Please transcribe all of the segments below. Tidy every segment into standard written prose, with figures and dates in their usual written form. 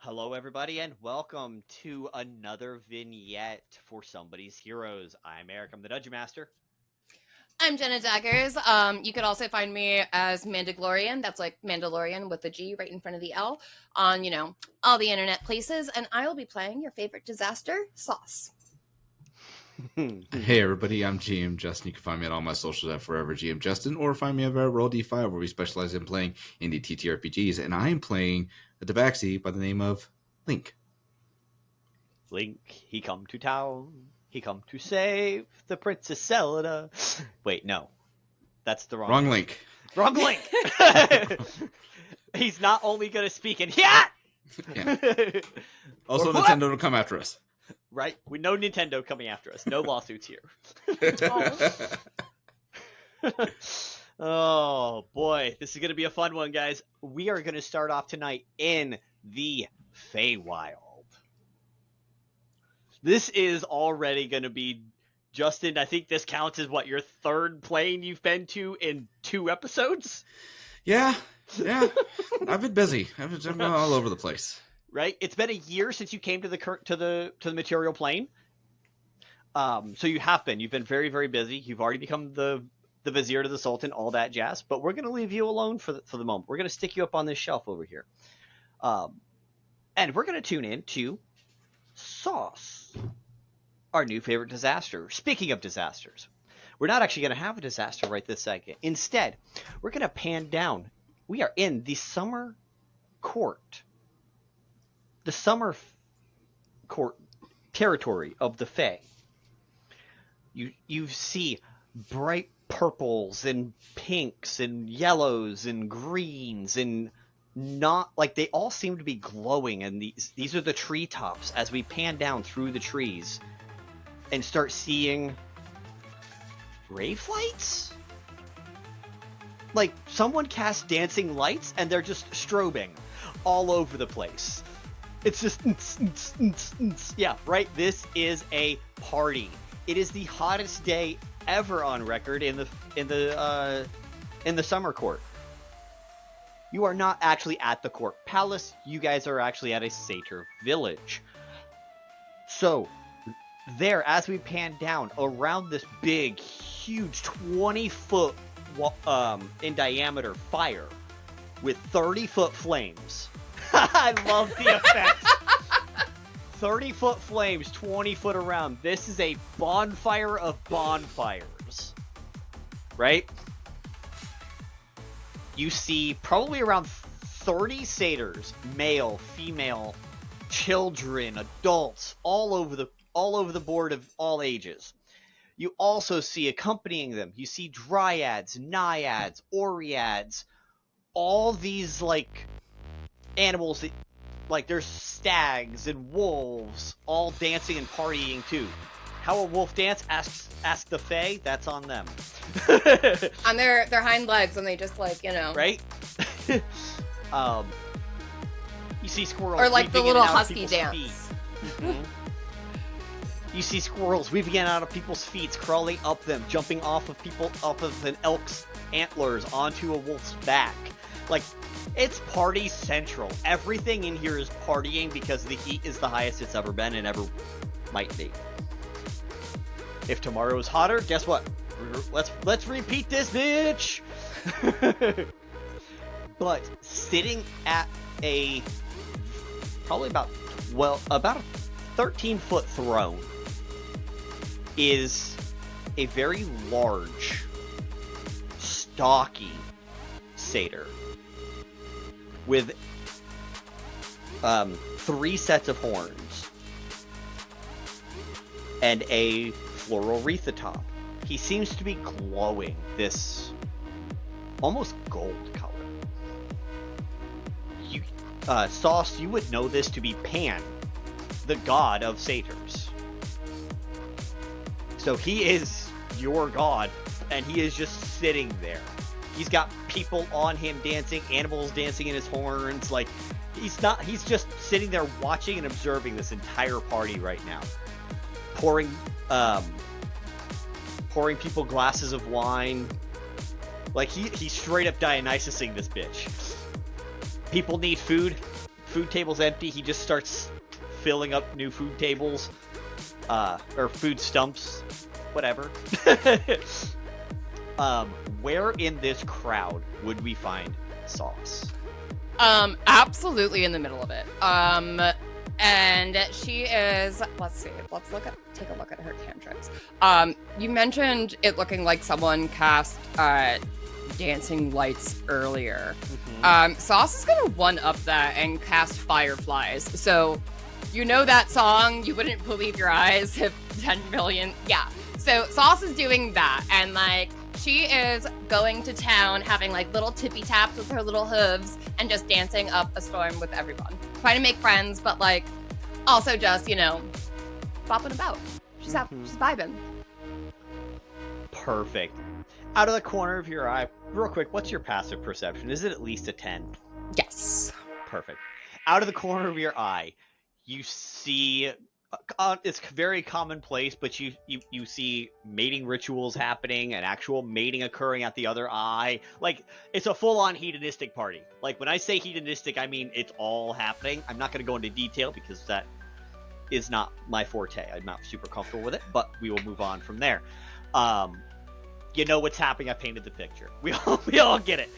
Hello, everybody, and welcome to another vignette for Somebody's Heroes. I'm Eric, I'm the Dungeon Master. I'm Jenna Daggers. You could also find me as Mandalorian. That's like Mandalorian with the G right in front of the L on, all the internet places. And I will be playing your favorite disaster, Sauce. Hey everybody, I'm GM Justin. You can find me on all my socials at Forever GM Justin, or find me at Roll D5, where we specialize in playing indie TTRPGs, and I am playing a Tabaxi by the name of Link. Link, he come to town, he come to save the Princess Zelda. Wait, no, that's the wrong Link. Wrong Link! He's not only gonna speak in yeah! Also, Nintendo will come after us. Right? We know Nintendo coming after us. No lawsuits here. Oh boy, this is going to be a fun one, guys. We are going to start off tonight in the Faewild. This is already going to be, Justin, I think this counts as what, your third plane you've been to in 2 episodes? Yeah. I've been busy. I've been all over the place. Right? It's been a year since you came to the material plane. So you have been. You've been very, very busy. You've already become the vizier to the sultan, all that jazz. But we're going to leave you alone for the moment. We're going to stick you up on this shelf over here. And we're going to tune in to Sauce, our new favorite disaster. Speaking of disasters, we're not actually going to have a disaster right this second. Instead, we're going to pan down. We are in the summer court. The summer court territory of the Fae. You see bright purples and pinks and yellows and greens, and not like they all seem to be glowing, and these are the treetops as we pan down through the trees and start seeing rave lights? Like someone cast dancing lights and they're just strobing all over the place. It's just, yeah, right? This is a party. It is the hottest day ever on record in the summer court. You are not actually at the court palace. You guys are actually at a satyr village. So, there, as we pan down around this big, huge 20-foot in diameter fire with 30-foot flames. I love the effect. 30-foot flames, 20-foot around. This is a bonfire of bonfires. Right? You see probably around 30 satyrs, male, female, children, adults, all over the board of all ages. You also see accompanying them, you see dryads, naiads, oreads, all these like animals that, like, there's stags and wolves all dancing and partying too. How a wolf dance? Ask the Fae. That's on them. On their hind legs, and they just right. You see squirrels, or like the little husky dance. Mm-hmm. You see squirrels weaving in and out of people's feet, crawling up them, jumping off of an elk's antlers onto a wolf's back. Like, it's party central. Everything in here is partying because the heat is the highest it's ever been and ever might be. If tomorrow is hotter, guess what? Let's repeat this, bitch. But sitting at probably about a 13-foot throne is a very large, stocky satyr with 3 sets of horns and a floral wreath atop. He seems to be glowing this almost gold color. Sauce, you would know this to be Pan, the god of satyrs. So he is your god, and he is just sitting there. He's got people on him dancing, animals dancing in his horns. Like, he's just sitting there watching and observing this entire party right now. Pouring people glasses of wine. Like, he's straight up Dionysusing this bitch. People need food. food table's empty, he just starts filling up new food tables, or food stumps, whatever. Where in this crowd would we find Sauce? Absolutely in the middle of it. And she is, let's see, take a look at her cantrips. You mentioned it looking like someone cast dancing lights earlier. Mm-hmm. Sauce is gonna one-up that and cast fireflies. So, you know that song, you wouldn't believe your eyes if 10 million, yeah. So Sauce is doing that, and like, she is going to town having like little tippy taps with her little hooves and just dancing up a storm with everyone. Trying to make friends, but like also just, you know, bopping about. She's vibing. Perfect. Out of the corner of your eye, real quick, what's your passive perception? Is it at least a 10? Yes. Perfect. Out of the corner of your eye, you see it's very commonplace, but you see mating rituals happening and actual mating occurring at the other eye. Like, it's a full-on hedonistic party. Like, when I say hedonistic, I mean it's all happening. I'm not going to go into detail because that is not my forte. I'm not super comfortable with it, but we will move on from there. You know what's happening. I painted the picture. We all get it.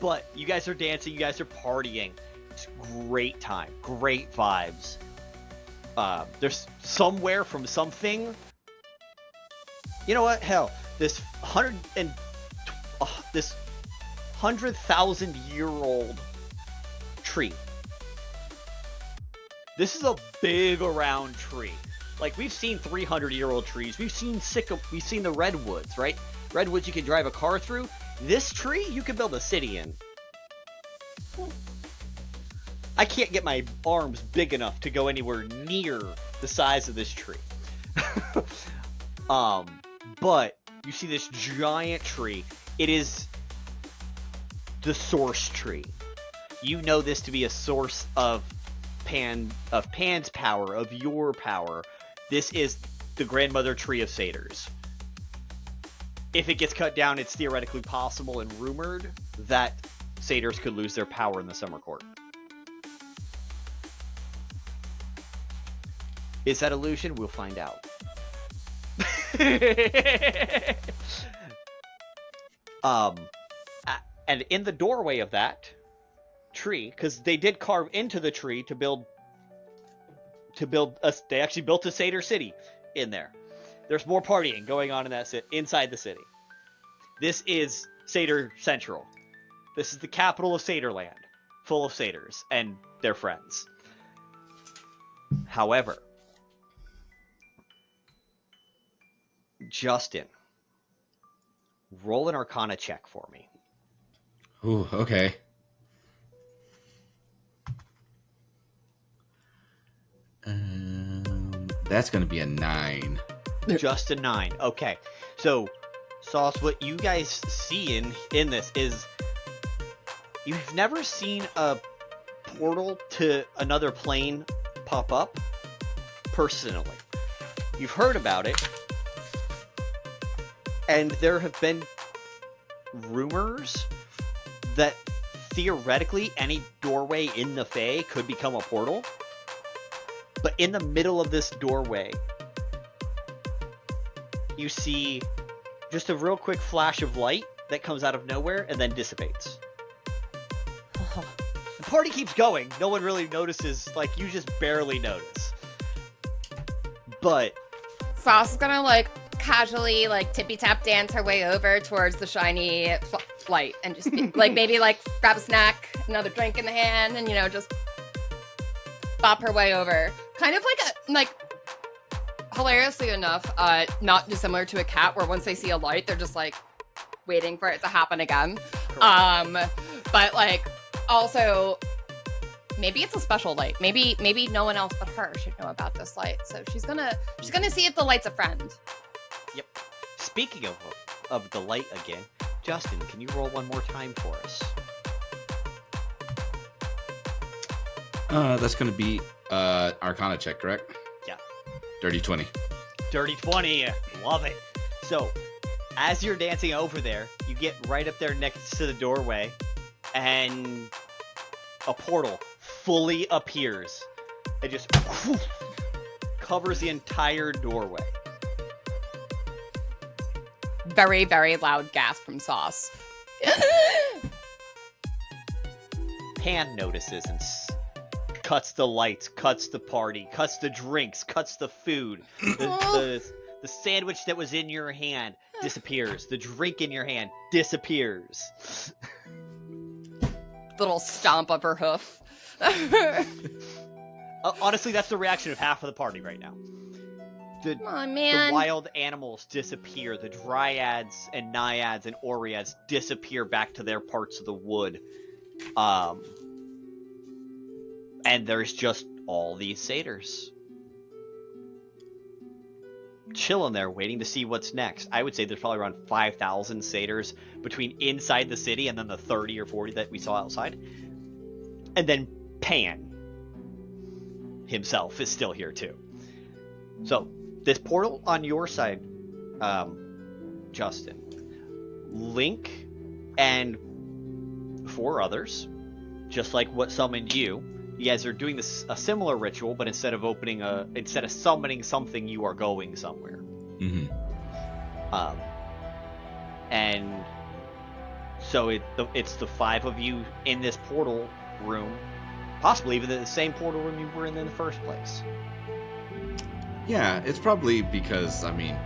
But you guys are dancing. You guys are partying. It's great time. Great vibes. There's somewhere from something. You know what? Hell, this 100,000-year-old tree. This is a big around tree. Like, we've seen 300-year-old trees. We've seen the redwoods, right? Redwoods you can drive a car through. This tree you can build a city in. I can't get my arms big enough to go anywhere near the size of this tree. But you see this giant tree. It is the source tree. You know this to be a source of Pan's power, of your power. This is the grandmother tree of satyrs. If it gets cut down, it's theoretically possible and rumored that satyrs could lose their power in the summer court. Is that illusion? We'll find out. And in the doorway of that tree, because they did carve into the tree to build they actually built a satyr city in there. There's more partying going on in inside the city. This is Satyr Central. This is the capital of Satyrland, full of satyrs and their friends. However, Justin, roll an Arcana check for me. Ooh, okay. That's going to be a 9. Just a 9. Okay. So, Sauce, what you guys see in this is you've never seen a portal to another plane pop up personally. You've heard about it, and there have been rumors that theoretically any doorway in the Fae could become a portal. But in the middle of this doorway, you see just a real quick flash of light that comes out of nowhere and then dissipates. The party keeps going. No one really notices. Like, you just barely notice. But Sauce is gonna like casually like tippy tap dance her way over towards the shiny light and just be, like maybe like grab a snack, another drink in the hand, and you know just bop her way over. Kind of like hilariously enough, not dissimilar to a cat where once they see a light, they're just like waiting for it to happen again. Correct. But like also maybe it's a special light. Maybe no one else but her should know about this light. So she's gonna see if the light's a friend. Yep. Speaking of the light again, Justin, can you roll one more time for us? That's going to be Arcana check, correct? Yeah. Dirty 20. Dirty 20. Love it. So, as you're dancing over there, you get right up there next to the doorway, and a portal fully appears. It just covers the entire doorway. Very, very loud gasp from Sauce. Pan notices and cuts the lights, cuts the party, cuts the drinks, cuts the food. The sandwich that was in your hand disappears. The drink in your hand disappears. Little stomp of her hoof. Honestly, that's the reaction of half of the party right now. Come on, man. The wild animals disappear. The dryads and naiads and oreads disappear back to their parts of the wood. And there's just all these satyrs chilling there, waiting to see what's next. I would say there's probably around 5,000 satyrs between inside the city and then the 30 or 40 that we saw outside. And then Pan himself is still here too. So, this portal on your side, Justin, Link and 4 others, just like what summoned you, you guys are doing a similar ritual, but instead of summoning something, you are going somewhere. Mm-hmm. And so it's the 5 of you in this portal room, possibly even the same portal room you were in the first place. Yeah, it's probably because, I mean,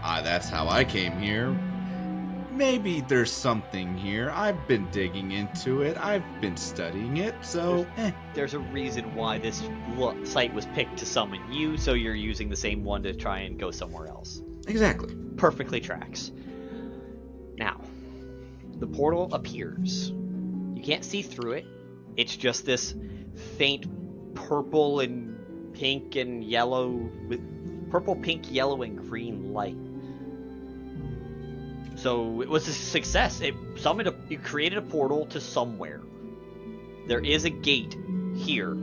that's how I came here. Maybe there's something here. I've been digging into it. I've been studying it, so... There's a reason why this site was picked to summon you, so you're using the same one to try and go somewhere else. Exactly. Perfectly tracks. Now, the portal appears. You can't see through it. It's just this faint purple and pink and yellow, with purple, pink, yellow, and green light. So it was a success. It created a portal to somewhere. There is a gate here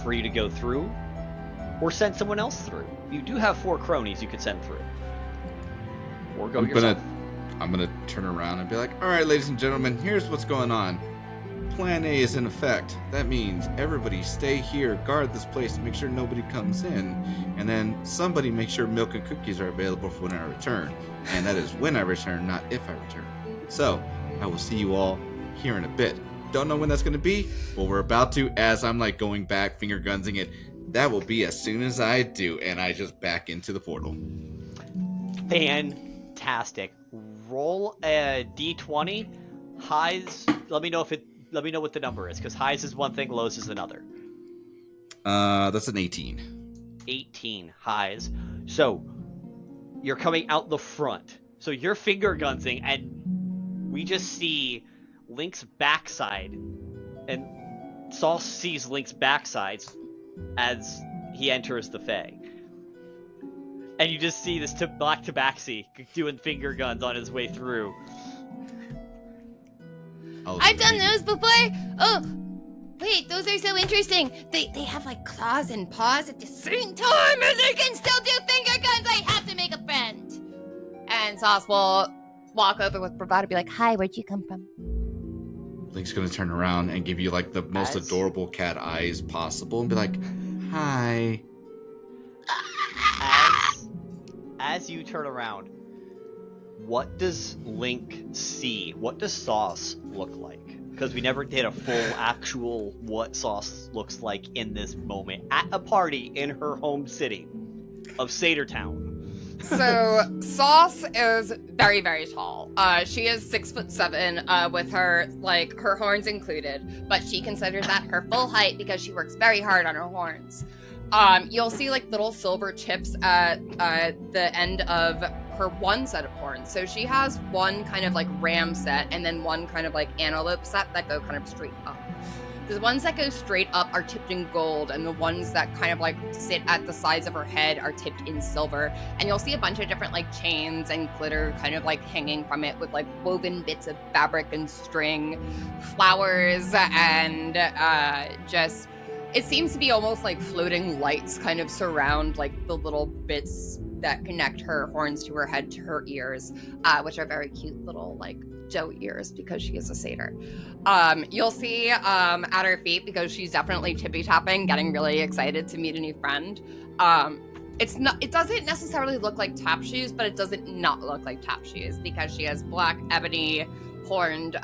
for you to go through, or send someone else through. You do have 4 cronies you could send through, or go yourself. I'm gonna turn around and be like, all right, ladies and gentlemen, here's what's going on. Plan A is in effect. That means everybody stay here, guard this place to make sure nobody comes in, and then somebody make sure milk and cookies are available for when I return. And that is when I return, not if I return. So, I will see you all here in a bit. Don't know when that's going to be, but we're about to, as I'm like going back, finger gunsing it. That will be as soon as I do, and I just back into the portal. Fantastic. Roll a d20. Highs, let me know what the number is, because highs is one thing, lows is another. That's an 18. 18 highs. So, you're coming out the front. So you're finger gunsing, and we just see Link's backside. And Saul sees Link's backside as he enters the Fae. And you just see this Black Tabaxi doing finger guns on his way through. I've done those before. Oh, wait, those are so interesting. They have like claws and paws at the same time, and they can still do finger guns. I have to make a friend. And Sauce will walk over with bravado, be like, "Hi, where'd you come from?" Link's gonna turn around and give you like the most adorable cat eyes possible, and be like, "Hi." As you turn around, what does Link see? What does Sauce look like? Because we never did a full actual what Sauce looks like in this moment at a party in her home city of Satyr Town. So Sauce is very, very tall. She is 6'7", with her horns included, but she considers that her full height because she works very hard on her horns. You'll see like little silver chips at the end of her one set of horns. So she has one kind of like ram set and then one kind of like antelope set that go kind of straight up. The ones that go straight up are tipped in gold, and the ones that kind of like sit at the sides of her head are tipped in silver. And you'll see a bunch of different like chains and glitter kind of like hanging from it with like woven bits of fabric and string, flowers, and it seems to be almost like floating lights kind of surround like the little bits that connect her horns to her head to her ears, which are very cute little like doe ears because she is a satyr. You'll see at her feet, because she's definitely tippy tapping, getting really excited to meet a new friend. It doesn't necessarily look like tap shoes, but it doesn't not look like tap shoes because she has black ebony horned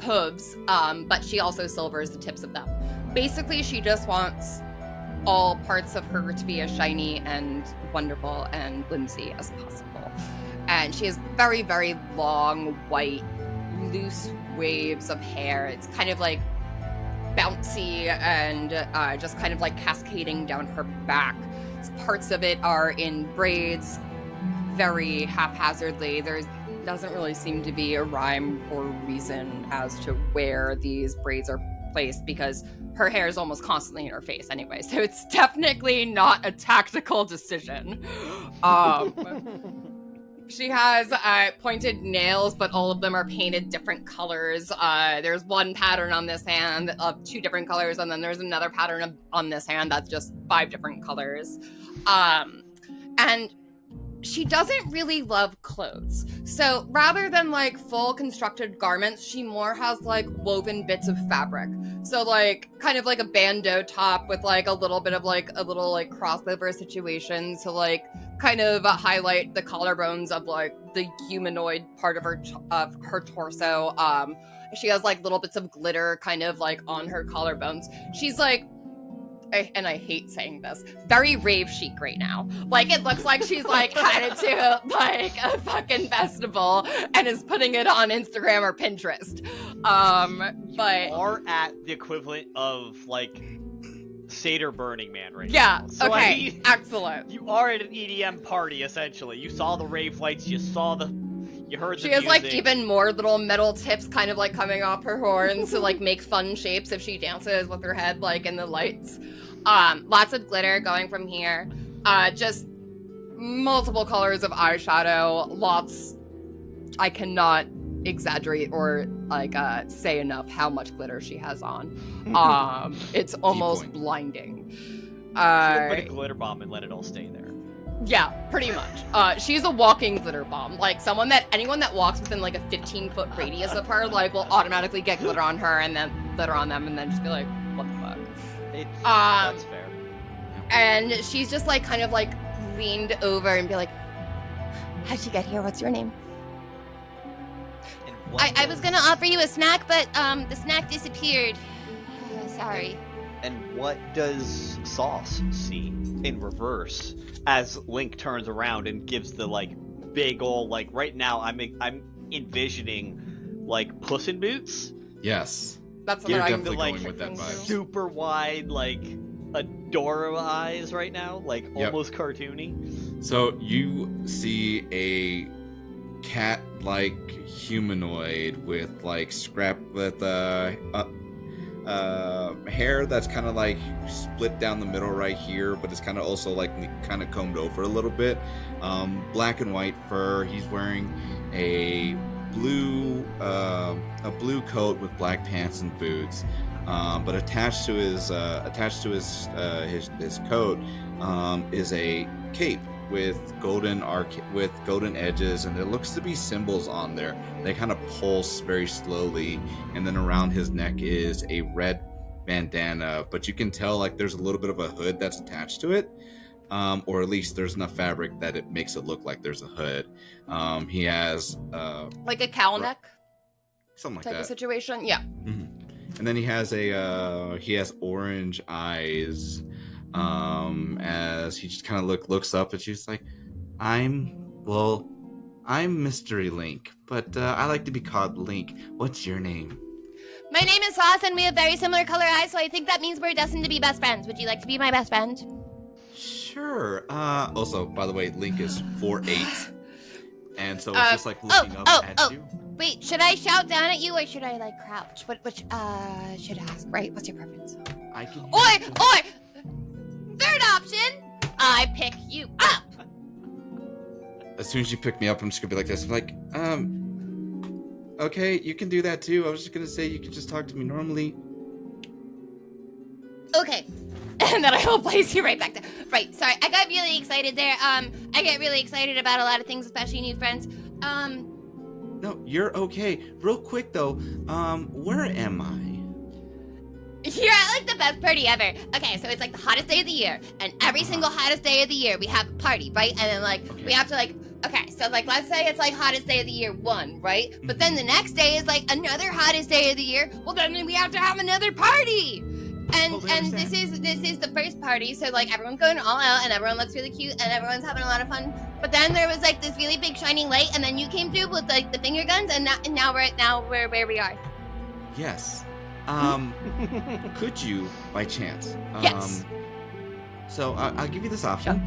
hooves, but she also silvers the tips of them. Basically, she just wants all parts of her to be as shiny and wonderful and whimsy as possible. And she has very, very long, white, loose waves of hair. It's kind of like bouncy and just kind of like cascading down her back. Parts of it are in braids, very haphazardly. There doesn't really seem to be a rhyme or reason as to where these braids are placed, because her hair is almost constantly in her face anyway, so it's definitely not a tactical decision. She has pointed nails, but all of them are painted different colors. There's one pattern on this hand of 2 different colors, and then there's another pattern on this hand that's just 5 different colors. And she doesn't really love clothes. So rather than like full constructed garments, she more has like woven bits of fabric. So like kind of like a bandeau top with like a little bit of like a little like crossover situation to like kind of highlight the collarbones of like the humanoid part of her torso. She has like little bits of glitter kind of like on her collarbones. She's like, and I hate saying this, very rave chic right now. Like, it looks like she's like headed to like a fucking festival and is putting it on Instagram or Pinterest. But you are at the equivalent of like Satyr Burning Man right yeah, now. So, okay, I mean, excellent. You are at an EDM party essentially. You saw the rave lights, you heard She the has music. like even more little metal tips kind of like coming off her horns to like make fun shapes if she dances with her head like in the lights. Lots of glitter going from here. Just multiple colors of eyeshadow. Lots. I cannot exaggerate or like say enough how much glitter she has on. It's almost blinding. Put a glitter bomb and let it all stay there. Yeah, pretty much. She's a walking glitter bomb. Like anyone that walks within like a 15-foot radius of her, like will automatically get glitter on her and then glitter on them and then just be like, what the fuck? That's fair. And she's just like kind of like leaned over and be like, how'd you get here? What's your name? I was gonna offer you a snack, but the snack disappeared. Sorry. And what does Sauce see in reverse as Link turns around and gives the like big ol' like right now I'm envisioning like Puss in Boots? Yes. That's You're what I'm definitely like going with that vibe. super wide like adorable eyes right now, like almost cartoony. So you see a cat-like humanoid with like hair that's kind of like split down the middle right here, but it's kind of also like kind of combed over a little bit. Black and white fur. He's wearing a blue coat with black pants and boots. But attached to his coat is a cape with golden edges, and there looks to be symbols on there. They kind of pulse very slowly, and then around his neck is a red bandana, but you can tell like there's a little bit of a hood that's attached to it, or at least there's enough fabric that it makes it look like there's a hood. He has like a cowl neck, something like type that of situation. Yeah. Mm-hmm. And then he has orange eyes. As he just kind of looks up and she's like, I'm Mystery Link, but I like to be called Link. What's your name? My name is Sauce, and we have very similar color eyes, so I think that means we're destined to be best friends. Would you like to be my best friend? Sure. Also, by the way, Link is 4'8", and so it's just like looking up at you. Wait, should I shout down at you or should I like crouch? Which should ask, right? What's your preference? I can. Oi! Third option, I pick you up. As soon as you pick me up, I'm just gonna be like this. I'm like, okay, you can do that too. I was just gonna say you can just talk to me normally. Okay. and then I will place you right back there. Right, sorry, I got really excited there. I get really excited about a lot of things, especially new friends. No, you're okay. Real quick though, where am I? You're at like the best party ever. Okay, so it's like the hottest day of the year, and every single hottest day of the year we have a party, right? And then like we have to like, okay, so like let's say it's like hottest day of the year 1, right? But then the next day is like another hottest day of the year. Well, then we have to have another party. And this is the first party, so like everyone's going all out and everyone looks really cute and everyone's having a lot of fun. But then there was like this really big shining light, and then you came through with like the finger guns, and now we're where we are. Yes. Could you, by chance? Yes. So I'll give you this option.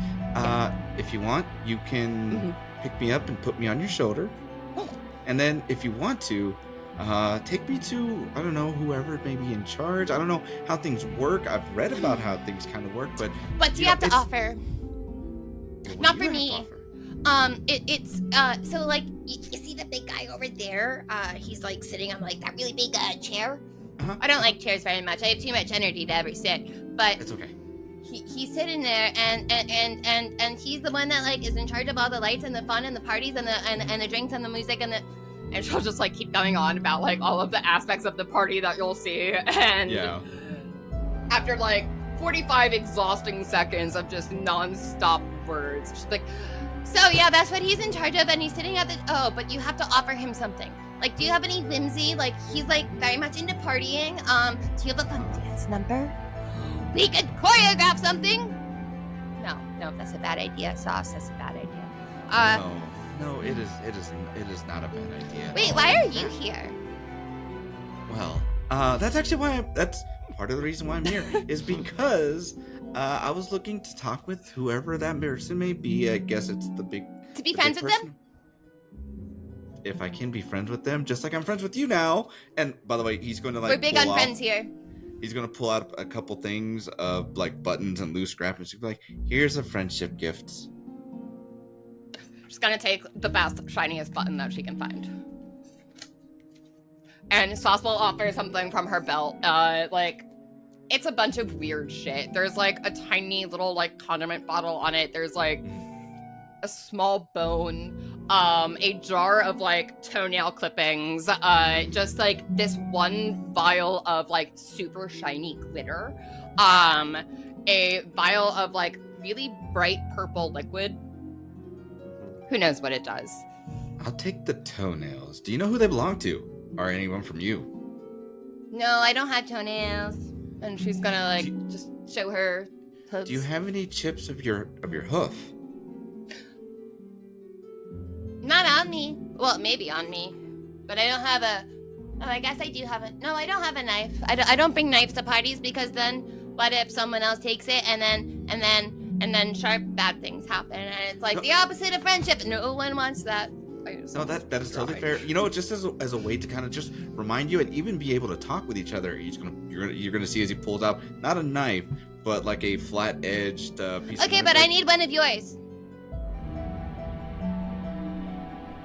If you want, you can pick me up and put me on your shoulder. And then if you want to, take me to, I don't know, whoever may be in charge. I don't know how things work. I've read about how things kind of work, but... What do you have to offer? Not for me. It's so like you see the big guy over there? He's like sitting on like that really big chair. I don't like chairs very much. I have too much energy to ever sit. But It's okay. He's sitting there and he's the one that like is in charge of all the lights and the fun and the parties and the drinks and the music and the. And she'll just like keep going on about like all of the aspects of the party that you'll see. And after like 45 exhausting seconds of just non-stop words, just like, so yeah, that's what he's in charge of, and he's sitting at the. Oh, but you have to offer him something. Like, do you have any whimsy? Like, he's like very much into partying. Do you have a fun dance number? We could choreograph something. No, that's a bad idea. Sauce, that's a bad idea. No, it is not a bad idea. Wait, why are you here? Well, that's actually why that's part of the reason why I'm here is because I was looking to talk with whoever that person may be. I guess it's the big. To be friends with them? If I can be friends with them, just like I'm friends with you now. And by the way, he's going to like. We're big on friends here. He's going to pull out a couple things of like buttons and loose scrap and be like, "Here's a friendship gift." she's gonna take the best, shiniest button that she can find. And Sauce will offer something from her belt. Like, it's a bunch of weird shit. There's like a tiny little like condiment bottle on it. There's like a small bone, a jar of like toenail clippings, just like this one vial of like super shiny glitter, a vial of like really bright purple liquid. Who knows what it does? I'll take the toenails. Do you know who they belong to? Or anyone from you? No, I don't have toenails. And she's gonna like just show her hooves. Do you have any chips of your hoof? Not on me. Well, maybe on me. But I don't have a... Oh, I guess I do have a... No, I don't have a knife. I don't bring knives to parties because then what if someone else takes it and then sharp bad things happen and it's like the opposite of friendship. No one wants that. No, that is totally fair. You know, just as a way to kind of just remind you and even be able to talk with each other. You're gonna see as he pulls out not a knife, but like a flat-edged piece. Okay, but I need one of yours.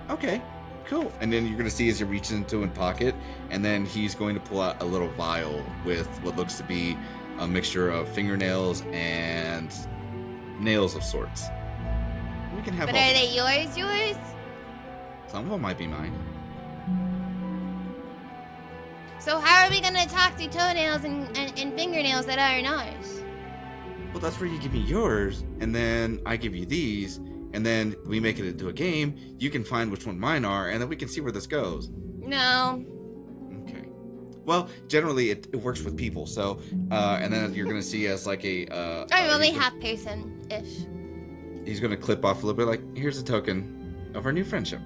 Okay, cool. And then you're gonna see as he reaches into his pocket, and then he's going to pull out a little vial with what looks to be a mixture of fingernails and nails of sorts. We can have. But are they yours? Some of them might be mine. So how are we gonna talk to toenails and fingernails that aren't ours? Well, that's where you give me yours, and then I give you these, and then we make it into a game. You can find which one mine are, and then we can see where this goes. No. Okay. Well, generally it works with people, so, and then you're gonna see as like a, I'm only half person-ish. He's gonna clip off a little bit, like, here's a token of our new friendship.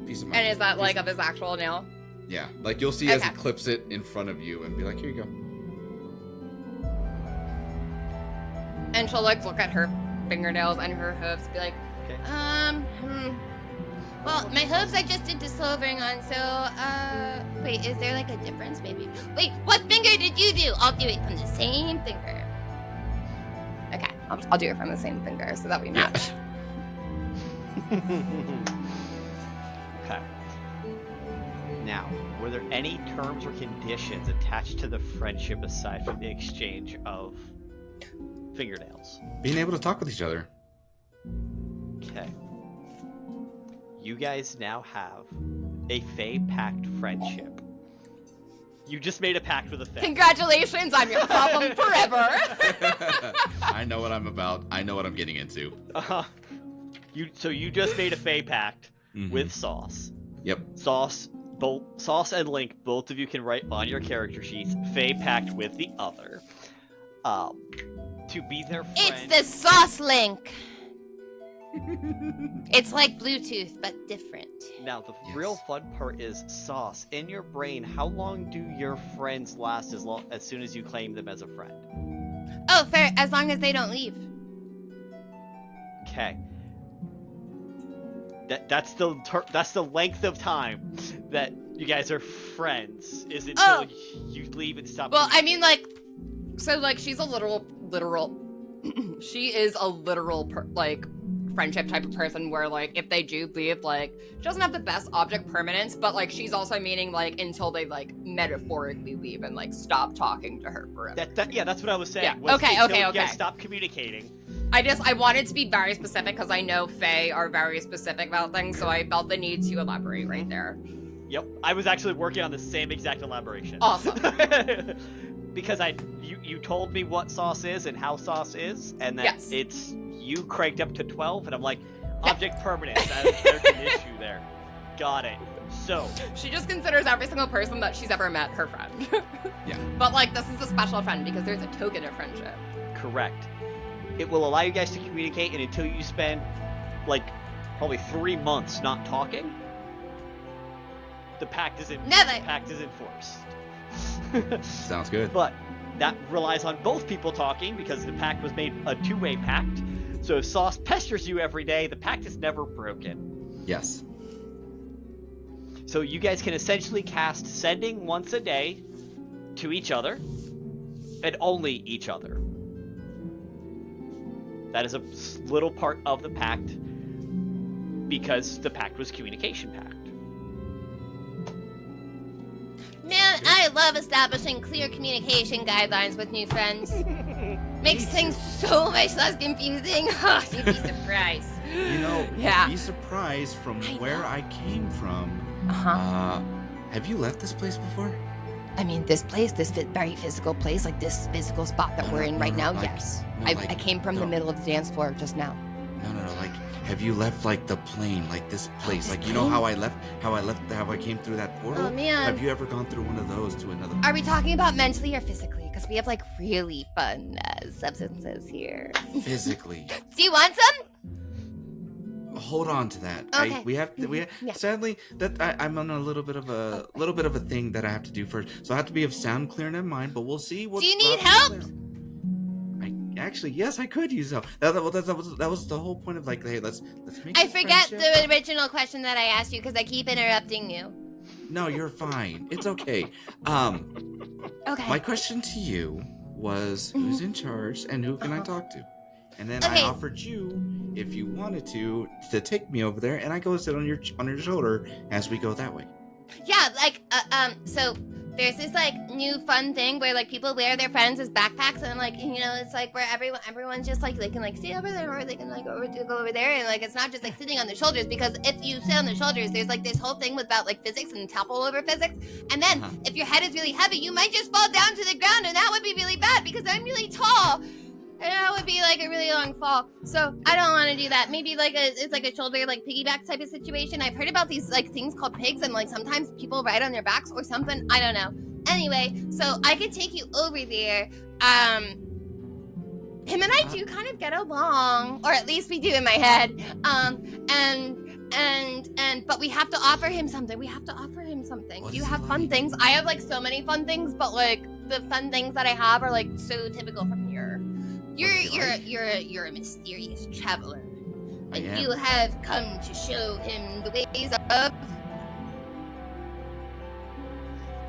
Piece of And is that like of his actual nail? Yeah, like you'll see as he clips it in front of you and be like, here you go. And she'll like look at her fingernails and her hooves and be like, Okay. Well, my hooves I just did dissolving on, so, wait, is there like a difference maybe? Wait, what finger did you do? I'll do it from the same finger. okay, I'll do it from the same finger so that we match. Okay. Now, were there any terms or conditions attached to the friendship aside from the exchange of fingernails. Being able to talk with each other. Okay. You guys now have a Fae pact friendship. You just made a pact with a Fae. Congratulations, I'm your problem forever. I know what I'm about. I know what I'm getting into. So you just made a Fae pact Mhm. with Sauce. Yep. Sauce and Link, both of you can write on your character sheets Fae pact with the other. To be their friend. It's the sauce link. It's like Bluetooth, but different. Now, the Yes. real fun part is Sauce. In your brain, how long do your friends last as soon as you claim them as a friend? Oh, fair. As long as they don't leave. Okay. That's the length of time that you guys are friends. Is until you leave and stop. Well, I mean, like, so, like, she's a literal, she is a literal, friendship type of person where, like, if they do leave, like, she doesn't have the best object permanence, but, like, she's also meaning, like, until they, like, metaphorically leave and, like, stop talking to her forever. Yeah, that's what I was saying. Yeah, was okay, until okay, you okay. guys stop communicating. I wanted to be very specific because I know Fae are very specific about things, so I felt the need to elaborate right there. Yep, I was actually working on the same exact elaboration. Awesome. Because you told me what Sauce is and how Sauce is, and that Yes. it's you cranked up to 12, and I'm like, object permanence. There's an issue there. Got it. So She just considers every single person that she's ever met her friend. Yeah. But, like, this is a special friend because there's a token of friendship. correct. It will allow you guys to communicate, and until you spend like probably 3 months not talking, the pact is enforced. Sounds good. But that relies on both people talking because the pact was made a two-way pact. So if Sauce pesters you every day, the pact is never broken. Yes. So you guys can essentially cast Sending once a day to each other, and only each other. That is a little part of the pact because the pact was communication pact. Man, I love establishing clear communication guidelines with new friends. Makes things so much less confusing. You'd be surprised. You know, Yeah. you'd be surprised from I where know. I came from. Uh-huh. Have you left this place before? I mean, this place, this very physical place, like this physical spot that No, we're no, in no, right no, now, like- yes. no, I like, came from the no. middle of the dance floor just now. No, like, have you left like the plane, like this place? this Like, you know plane? how I came through that portal? Oh, man. Have you ever gone through one of those to another? Are we talking about mentally or physically? Because we have like really fun substances here. Physically. Do you want some? Hold on to that. Okay. Yeah. Sadly, that I'm on a little bit of a thing that I have to do first. So I have to be of sound, clear, and in mind. But we'll see. Do you need help? Actually, yes, I could use help. That was the whole point of like, hey, let's make. I this forget friendship. the original question that I asked you because I keep interrupting you. No, you're fine. It's okay. Okay. My question to you was, who's in charge and who can I talk to? And then Okay. I offered you, if you wanted to take me over there, and I go sit on your shoulder as we go that way. Yeah, like, so there's this like new fun thing where like people wear their friends as backpacks, and like, you know, it's like where everyone's just like they can like sit over there or they can like go over there, and like it's not just like sitting on the shoulders, because if you sit on the shoulders, there's like this whole thing about like physics and topple over physics, and then if your head is really heavy, you might just fall down to the ground, and that would be really bad because I'm really tall. And that would be like a really long fall. So I don't want to do that. Maybe like it's like a shoulder like piggyback type of situation. I've heard about these like things called pigs, and like sometimes people ride on their backs or something. I don't know. Anyway, so I could take you over there. Him and I do kind of get along, or at least we do in my head. But we have to offer him something. What Do you is have it fun like? things? I have like so many fun things, but like the fun things that I have are like so typical from here. You're a mysterious traveler, I and am. you have come to show him the ways of.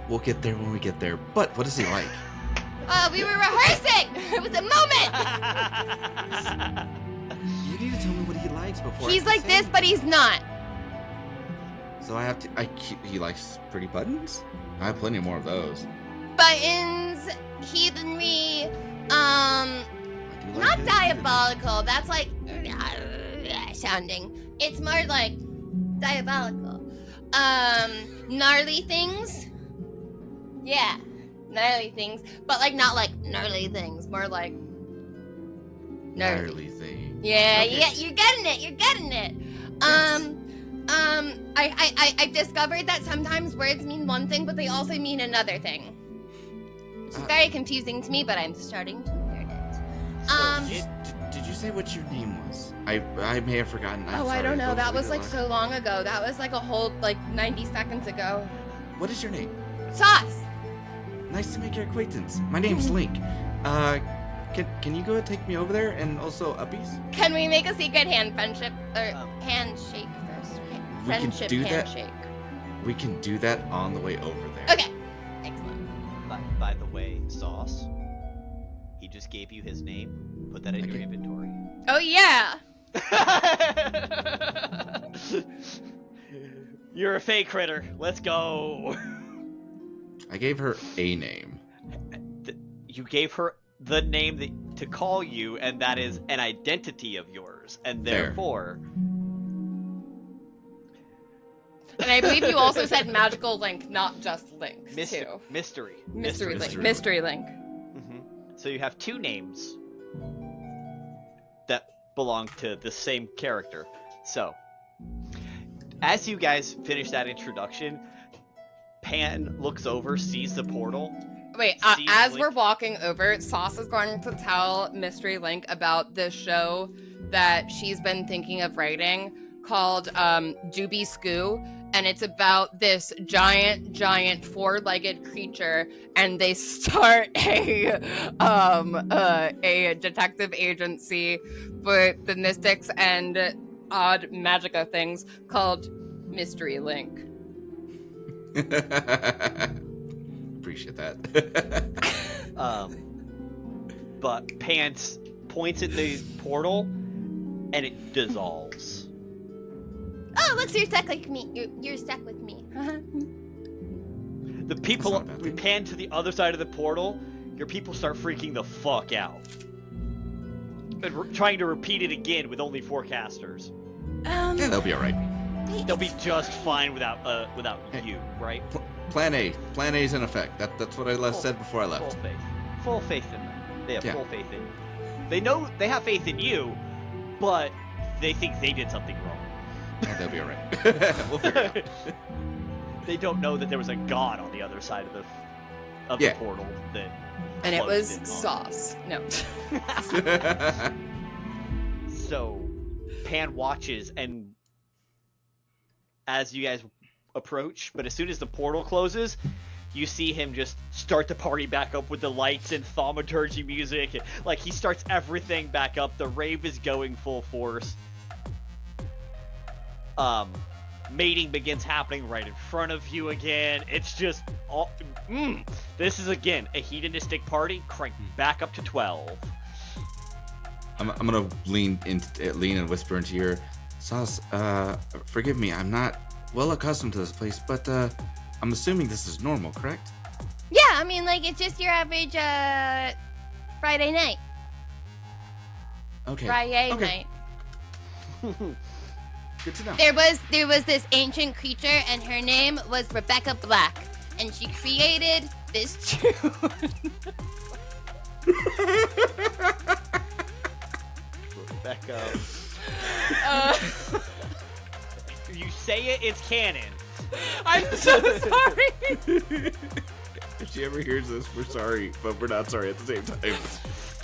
We'll get there when we get there. But what is he like? We were rehearsing. It was a moment. You need to tell me what he likes before. I He's can like say this, but he's not. So I have to. He likes pretty buttons. I have plenty more of those. Buttons, heathenry, I can You like Not it? diabolical. That's like sounding. It's more like diabolical. Gnarly things. Yeah, gnarly things, but like not like gnarly things. More like Gnarly thing. Yeah, Okay. yeah, you're getting it. You're getting it. Yes. I've discovered that sometimes words mean one thing, but they also mean another thing. Which is very confusing to me, but I'm starting to learn it. Did you say what your name was? I may have forgotten. I'm Oh, sorry. I don't know. Those That were was good like luck. so long ago. That was like a whole like 90 seconds ago. What is your name? Sauce. Nice to make your acquaintance. My name's Link. Can you go and take me over there and also Uppies? Can we make a secret handshake handshake first? Okay. We can Friendship do that. handshake. We can do that on the way over there. Okay. Excellent. By the way, Sauce, he just gave you his name. Put that in your Okay. inventory. Oh yeah. You're a fake critter. Let's go. I gave her a name. You gave her the name to call you, and that is an identity of yours, and There. therefore, And I believe you also said magical link, not just link, mystery. too. Mystery. Mystery link. Mystery Mystery link. hmm So you have two names that belong to the same character. So, as you guys finish that introduction, Pan looks over, sees the portal. Wait, See, as Link- we're walking over, Sauce is going to tell Mystery Link about this show that she's been thinking of writing called Doobie Skoo, and it's about this giant four-legged creature, and they start a detective agency for the mystics and odd magica things called Mystery Link. Appreciate that. But Pan points at the portal, and it dissolves. Oh, look, so you're stuck like me. You're stuck with me. The people not a bad thing. pan to the other side of the portal. Your people start freaking the fuck out, and trying to repeat it again with only 4 casters. Yeah, they'll be all right. They'll be just fine without Hey. you, right? Plan A. Plan A's in effect. That's what I Full- said before I Full left. faith. Full faith in them. They have Yeah. full faith in you. They know they have faith in you, but they think they did something wrong. Yeah, they'll be all right. We'll figure it out. They don't know that there was a god on the other side of Yeah. the portal that. And it was closed it on. Sauce. No. So, Pan watches, and as you guys approach, but as soon as the portal closes, you see him just start the party back up with the lights and thaumaturgy music. And, like, he starts everything back up. The rave is going full force. Mating begins happening right in front of you again. It's just all. This is again a hedonistic party cranked back up to 12. I'm gonna lean and whisper into your Sauce. Forgive me. I'm not well accustomed to this place, but I'm assuming this is normal, correct? Yeah, I mean, like, it's just your average Friday night. Okay. Friday Okay. night. Good to know. There was this ancient creature, and her name was Rebecca Black, and she created this tune. Rebecca. Uh, You say it, it's canon. I'm so sorry. If she ever hears this, we're sorry, but we're not sorry at the same time.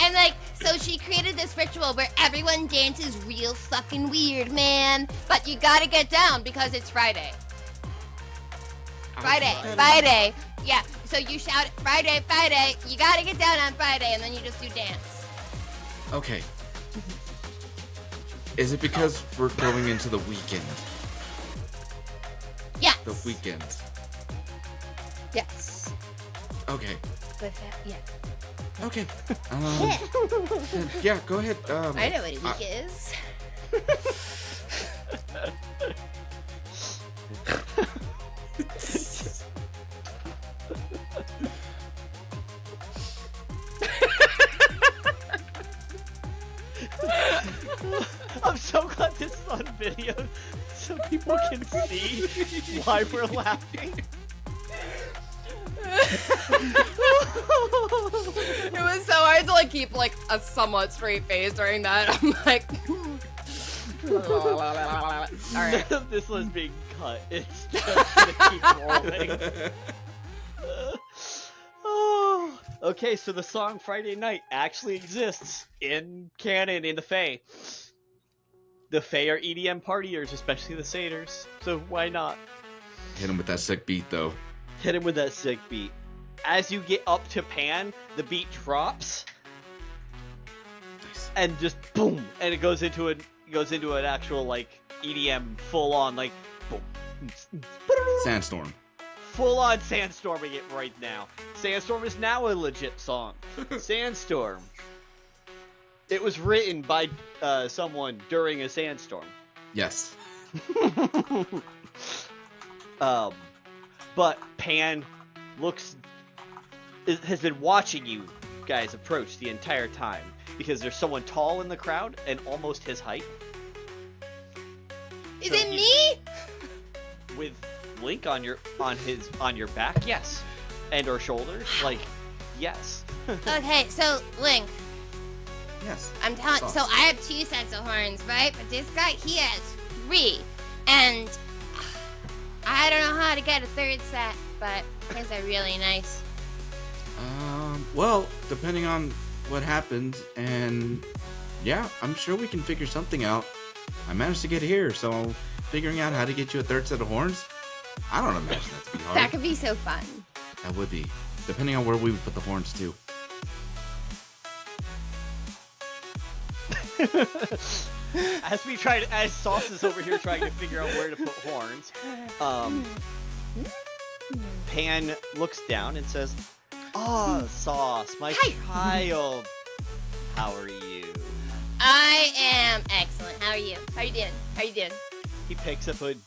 And like, so she created this ritual where everyone dances real fucking weird, man. But you gotta get down because it's Friday. Friday. Yeah, so you shout Friday. You gotta get down on Friday, and then you just do dance. Okay. Is it because we're going into the weekend? Yes. The weekend. Yes. Okay. With that, yeah. Okay. Yeah. Yeah, go ahead. I know what a week is. video so people can see why we're laughing. It was so hard to like keep like a somewhat straight face during that. I'm like, all right. None of this was being cut. It's just gonna keep rolling. Oh, okay, so the song Friday Night actually exists in canon in the Fae. The Fae are EDM partiers, especially the satyrs, so why not? Hit him with that sick beat, though. Hit him with that sick beat. As you get up to Pan, the beat drops, Nice. and just boom, and it goes into an actual like EDM full on like boom, Sandstorm. full on sandstorming it right now. Sandstorm is now a legit song. Sandstorm. It was written by someone during a sandstorm. Yes. But Pan has been watching you guys approach the entire time because there's someone tall in the crowd and almost his height. Is So it he- me? With Link on your back, yes, and or shoulders, like yes. Okay, so Link, Yes. I'm telling. Sauce. So I have 2 sets of horns, right? But this guy, he has 3, and I don't know how to get a 3rd set. But his are really nice. Well, depending on what happens, and yeah, I'm sure we can figure something out. I managed to get here, so figuring out how to get you a 3rd set of horns, I don't imagine that to be hard. That could be so fun. That would be, depending on where we would put the horns too. As Sauce is over here trying to figure out where to put horns, Pan looks down and says, "Ah, Sauce, my child, how are you?" I am excellent. How are you? How you doing? How you doing? He picks up an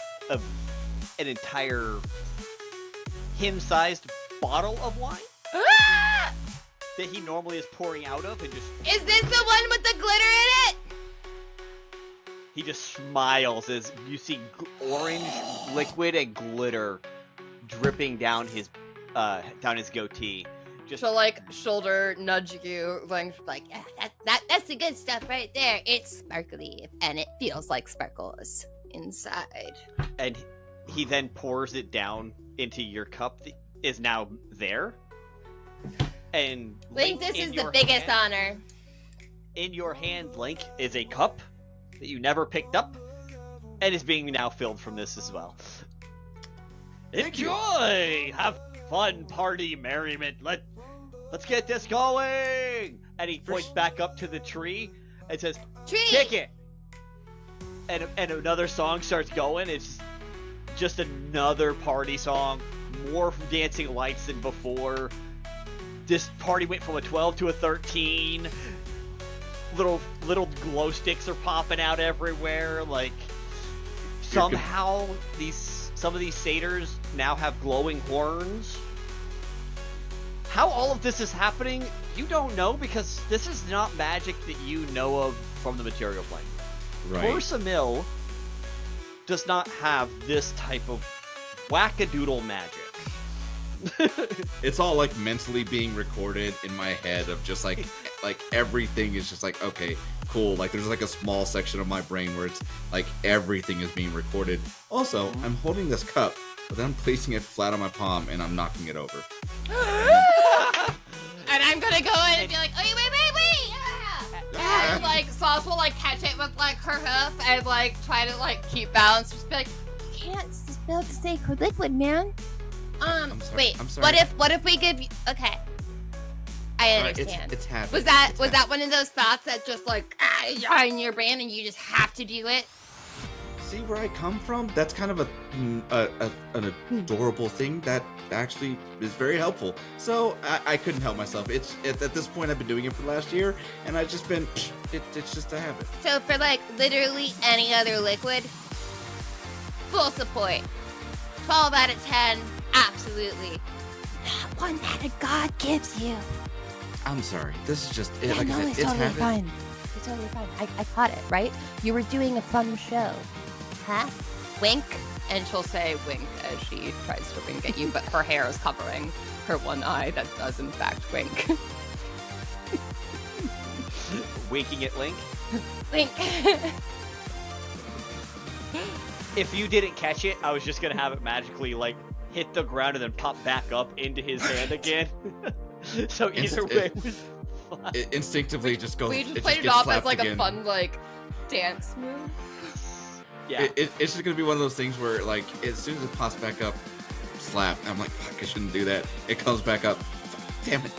entire him-sized bottle of wine Ah! that he normally is pouring out of, and Is this the one with the glitter in it? he just smiles as you see orange liquid and glitter dripping down his goatee. Just She'll like shoulder nudge you, like Yeah, that's the good stuff right there. It's sparkly and it feels like sparkles inside. and he then pours it down into your cup that is now there. And Link, this in is the your biggest hand- honor. In your hand, Link, is a cup that you never picked up, and is being now filled from this as well. Thank you. Enjoy! Have fun, party, merriment. Let's get this going! And he points back up to the tree and says, Tree! "Kick it!" And another song starts going. It's just another party song. More dancing lights than before. This party went from a 12 to a 13. Little glow sticks are popping out everywhere. Like somehow some of these satyrs now have glowing horns. How all of this is happening, you don't know, because this is not magic that you know of from the material plane. Right. Corsamil does not have this type of wackadoodle magic. It's all like mentally being recorded in my head of just like everything is just like, okay, cool. Like there's like a small section of my brain where it's like everything is being recorded. Also, I'm holding this cup, but then I'm placing it flat on my palm and I'm knocking it over. And I'm gonna go in and be like, oh, wait! Yeah! and like Sauce will like catch it with like her hoof and like try to like keep balance. Just be like, You can't spill the sacred liquid, man. I'm sorry. Wait. I'm sorry. What if we give you? Okay. I Alright, understand. it's happening. Was that one of those thoughts that just like in your brain and you just have to do it? See where I come from? That's kind of an adorable thing that actually is very helpful. So I couldn't help myself. At this point I've been doing it for the last year, and I've just been. It's just a habit. So for like literally any other liquid, full support. 12 out of 10, absolutely. Not one that a god gives you. I'm sorry. This is just Yeah, like no, I said. it's It's totally habit. fine. It's totally fine. I caught it, right? You were doing a fun show. Huh? Wink? And she'll say wink as she tries to wink at you, but her hair is covering her one eye that does in fact wink. Winking at Link. Wink. If you didn't catch it, I was just gonna have it magically like hit the ground and then pop back up into his hand again. So either way, it was fine. It instinctively just goes. We just it played it gets off as slapped like again. a fun like dance move. Yeah. It's just gonna be one of those things where like as soon as it pops back up, slap. I'm like, fuck, I shouldn't do that. It comes back up. Damn it.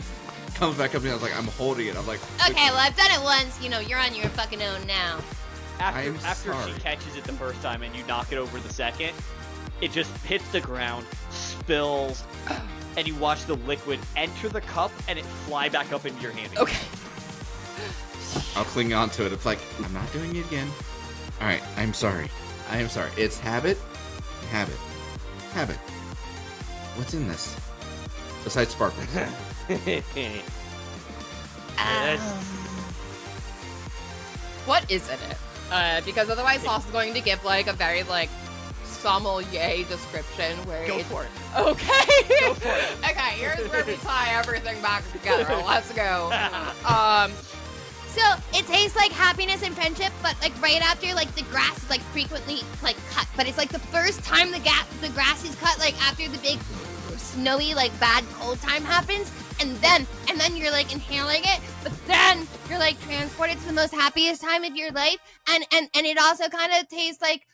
Comes back up and I was like, I'm holding it. I'm like, Okay, well, I've done it once. You know, you're on your fucking own now. After I'm sorry. she catches it the first time and you knock it over the second, it just hits the ground, spills, and you watch the liquid enter the cup and it fly back up into your hand again. Okay. I'll cling on to it. It's like, I'm not doing it again. All right, I'm sorry. I am sorry. It's habit. Habit. Habit. What's in this? Besides sparkles. What is in it? Because otherwise Sauce is going to give like a very like sommelier description where Go it's for it. okay. Go for it. Okay, here's where we tie everything back together. Let's go. So it tastes like happiness and friendship, but like right after, like the grass is like frequently like cut. But it's like the first time the grass is cut, like after the big snowy, like bad cold time happens, and then you're like inhaling it, but then you're like transported to the most happiest time of your life, and it also kind of tastes like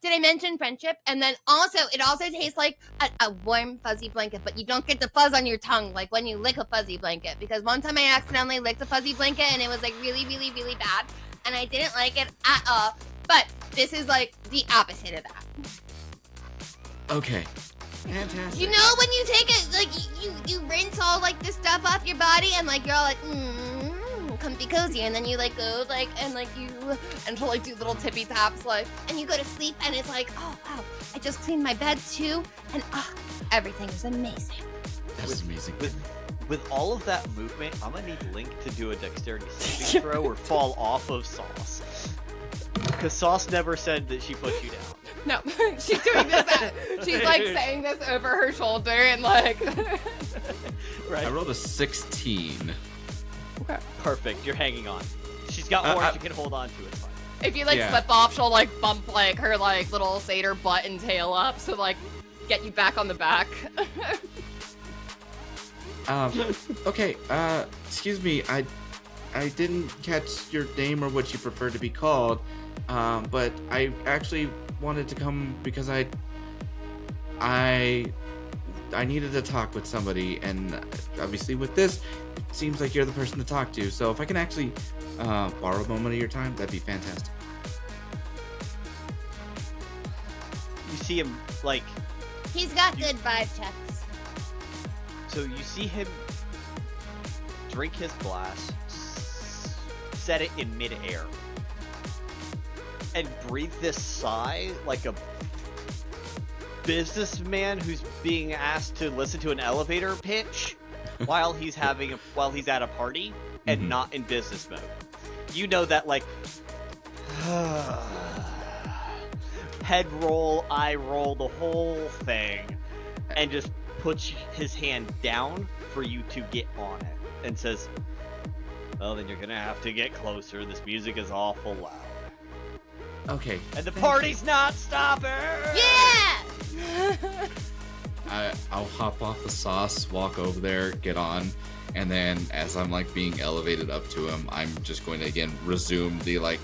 did I mention friendship? And then also it also tastes like a warm fuzzy blanket, but you don't get the fuzz on your tongue like when you lick a fuzzy blanket, because one time I accidentally licked a fuzzy blanket and it was like really really really bad and I didn't like it at all. But this is like the opposite of that. Okay. Fantastic. You know when you take it, like, you rinse all, like, the stuff off your body, and, like, you're all like, comfy cozy, and then you, like, go, like, and, like, and she'll like do little tippy taps like and you go to sleep, and it's like, oh, wow, I just cleaned my bed, too, and, everything is amazing. That's amazing. With all of that movement, I'm gonna need Link to do a dexterity saving throw or fall off of Sauce. Because Sauce never said that she put you down. no. She's doing this. She's like saying this over her shoulder and like. Right. I rolled a 16. Okay. Perfect. You're hanging on. She's got horns. You can hold on to it. Fine. If you like Yeah. slip off, she'll like bump like her like little satyr butt and tail up to like get you back on the back. Okay, excuse me, I didn't catch your name or what you prefer to be called, but I actually wanted to come because I needed to talk with somebody, and obviously with this, it seems like you're the person to talk to, so if I can actually borrow a moment of your time, that'd be fantastic. You see him, like, He's got good vibe checks. so you see him drink his glass, set it in midair, and breathe this sigh like a businessman who's being asked to listen to an elevator pitch while he's at a party and Mhm. not in business mode. You know that, like, head roll, eye roll, the whole thing, and just puts his hand down for you to get on it and says, well, then you're gonna have to get closer. This music is awful loud. Okay. And the thank party's not stopping! Yeah! I'll hop off the Sauce, walk over there, get on, and then as I'm like being elevated up to him, I'm just going to again resume the like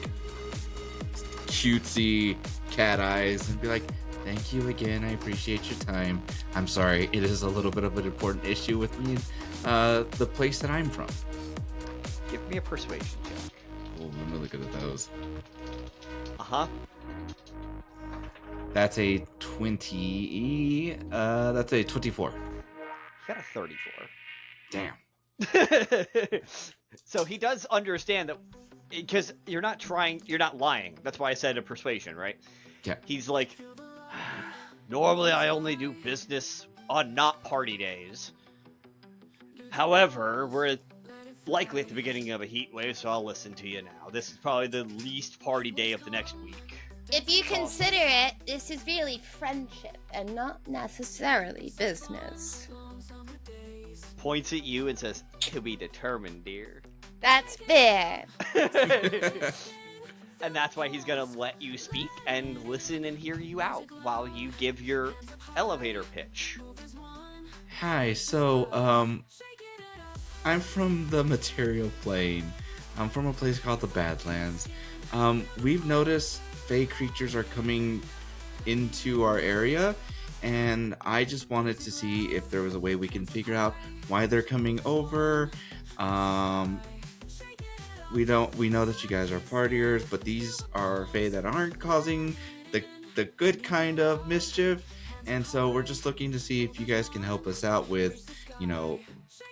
cutesy cat eyes and be like, thank you again, I appreciate your time. I'm sorry, it is a little bit of an important issue with me, the place that I'm from. Give me a persuasion check. Oh, I'm really good at those. Uh-huh. That's a 20. That's a 24. You got a 34. Damn. So he does understand that, because you're not lying. That's why I said a persuasion, right? Yeah. He's like, normally I only do business on not party days. However, we're likely at the beginning of a heat wave, so I'll listen to you now. This is probably the least party day of the next week. If you consider it, this is really friendship and not necessarily business. Points at you and says, "To be determined, dear." That's fair. And that's why he's gonna let you speak and listen and hear you out while you give your elevator pitch. Hi, so, I'm from the material plane. I'm from a place called the Badlands. We've noticed Fae creatures are coming into our area, and I just wanted to see if there was a way we can figure out why they're coming over. We know that you guys are partiers, but these are Fae that aren't causing the good kind of mischief, and so we're just looking to see if you guys can help us out with,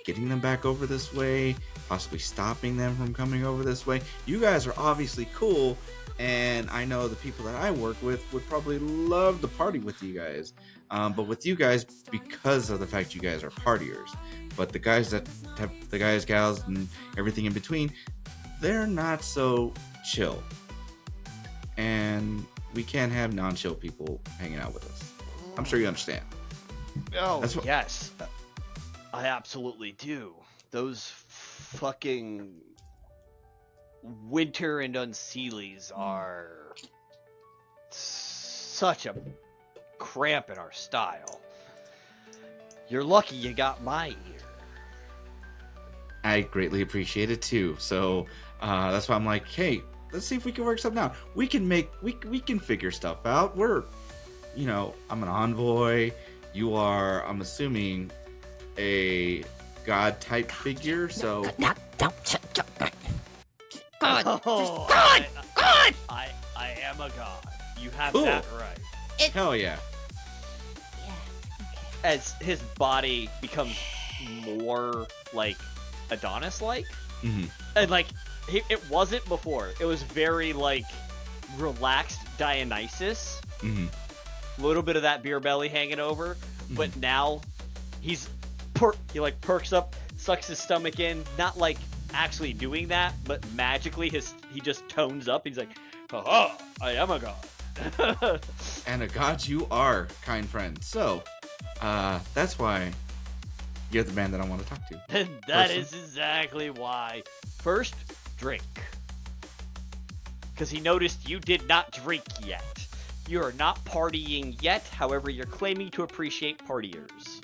getting them back over this way, possibly stopping them from coming over this way. You guys are obviously cool, and I know the people that I work with would probably love to party with you guys. But with you guys, because of the fact you guys are partiers, but the guys that have the guys, gals, and everything in between, they're not so chill. And we can't have non-chill people hanging out with us. I'm sure you understand. Oh, That's what- yes. I absolutely do. Those fucking Winter and Unseelies are such a cramp in our style. You're lucky you got my ear. I greatly appreciate it too. So that's why I'm like, hey, let's see if we can work something out. We can figure stuff out. I'm an envoy. You are, I'm assuming, a god type figure. So God! Oh, God! God! I am a god. You have Cool. that right. hell yeah. Yeah. As his body becomes more like Adonis-like, hmm and like it wasn't before. It was very like relaxed Dionysus. hmm A little bit of that beer belly hanging over, but now he like perks up, sucks his stomach in, not like actually doing that, but magically he just tones up. He's like, "Haha, I am a god." And a god you are, kind friend. So that's why you're the man that I want to talk to. And that Person. is exactly why. First, drink. Because he noticed you did not drink yet. You are not partying yet, however, you're claiming to appreciate partiers.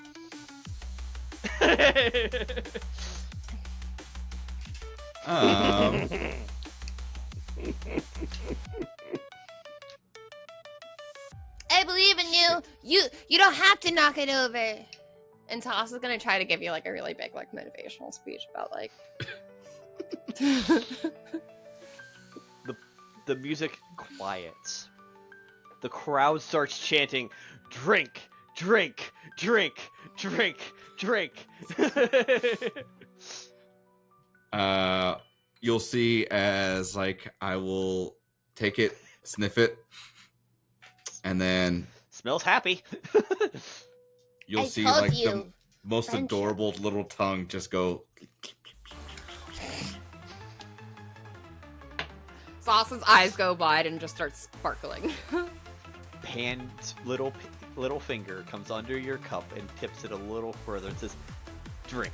I believe in you. You don't have to knock it over. And Toss is gonna try to give you like a really big like motivational speech about like The music quiets. The crowd starts chanting, "Drink, drink, drink, drink, drink." You'll see as like I will take it, sniff it, and then Smells happy. you'll I see told like the you. most Friendship. adorable little tongue just go. Sauce's eyes go wide and just start sparkling. Pan's little finger comes under your cup and tips it a little further and says, "Drink,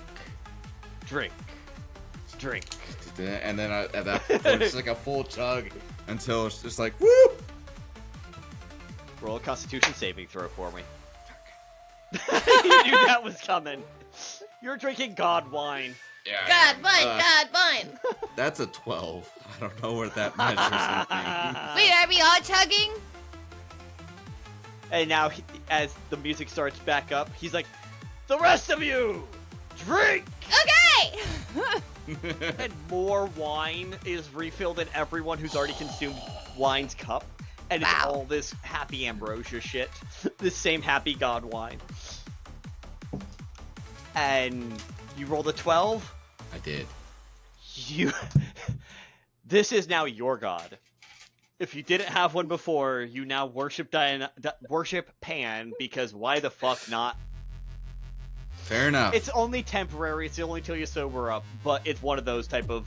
drink, drink." And then at that point, it's like a full chug until it's just like woo. Roll a Constitution saving throw for me. You knew that was coming. You're drinking god wine. Yeah. God, mine. That's a 12. I don't know where that measures anything. Wait, are we all chugging? And now, as the music starts back up, he's like, "The rest of you, drink!" Okay. And more wine is refilled in everyone who's already consumed wine's cup. And it's Wow. all this happy ambrosia shit. This same happy god wine. And you rolled a 12? I did. This is now your god. If you didn't have one before, you now worship worship Pan, because why the fuck not? Fair enough. It's only temporary, it's only till you sober up, but it's one of those type of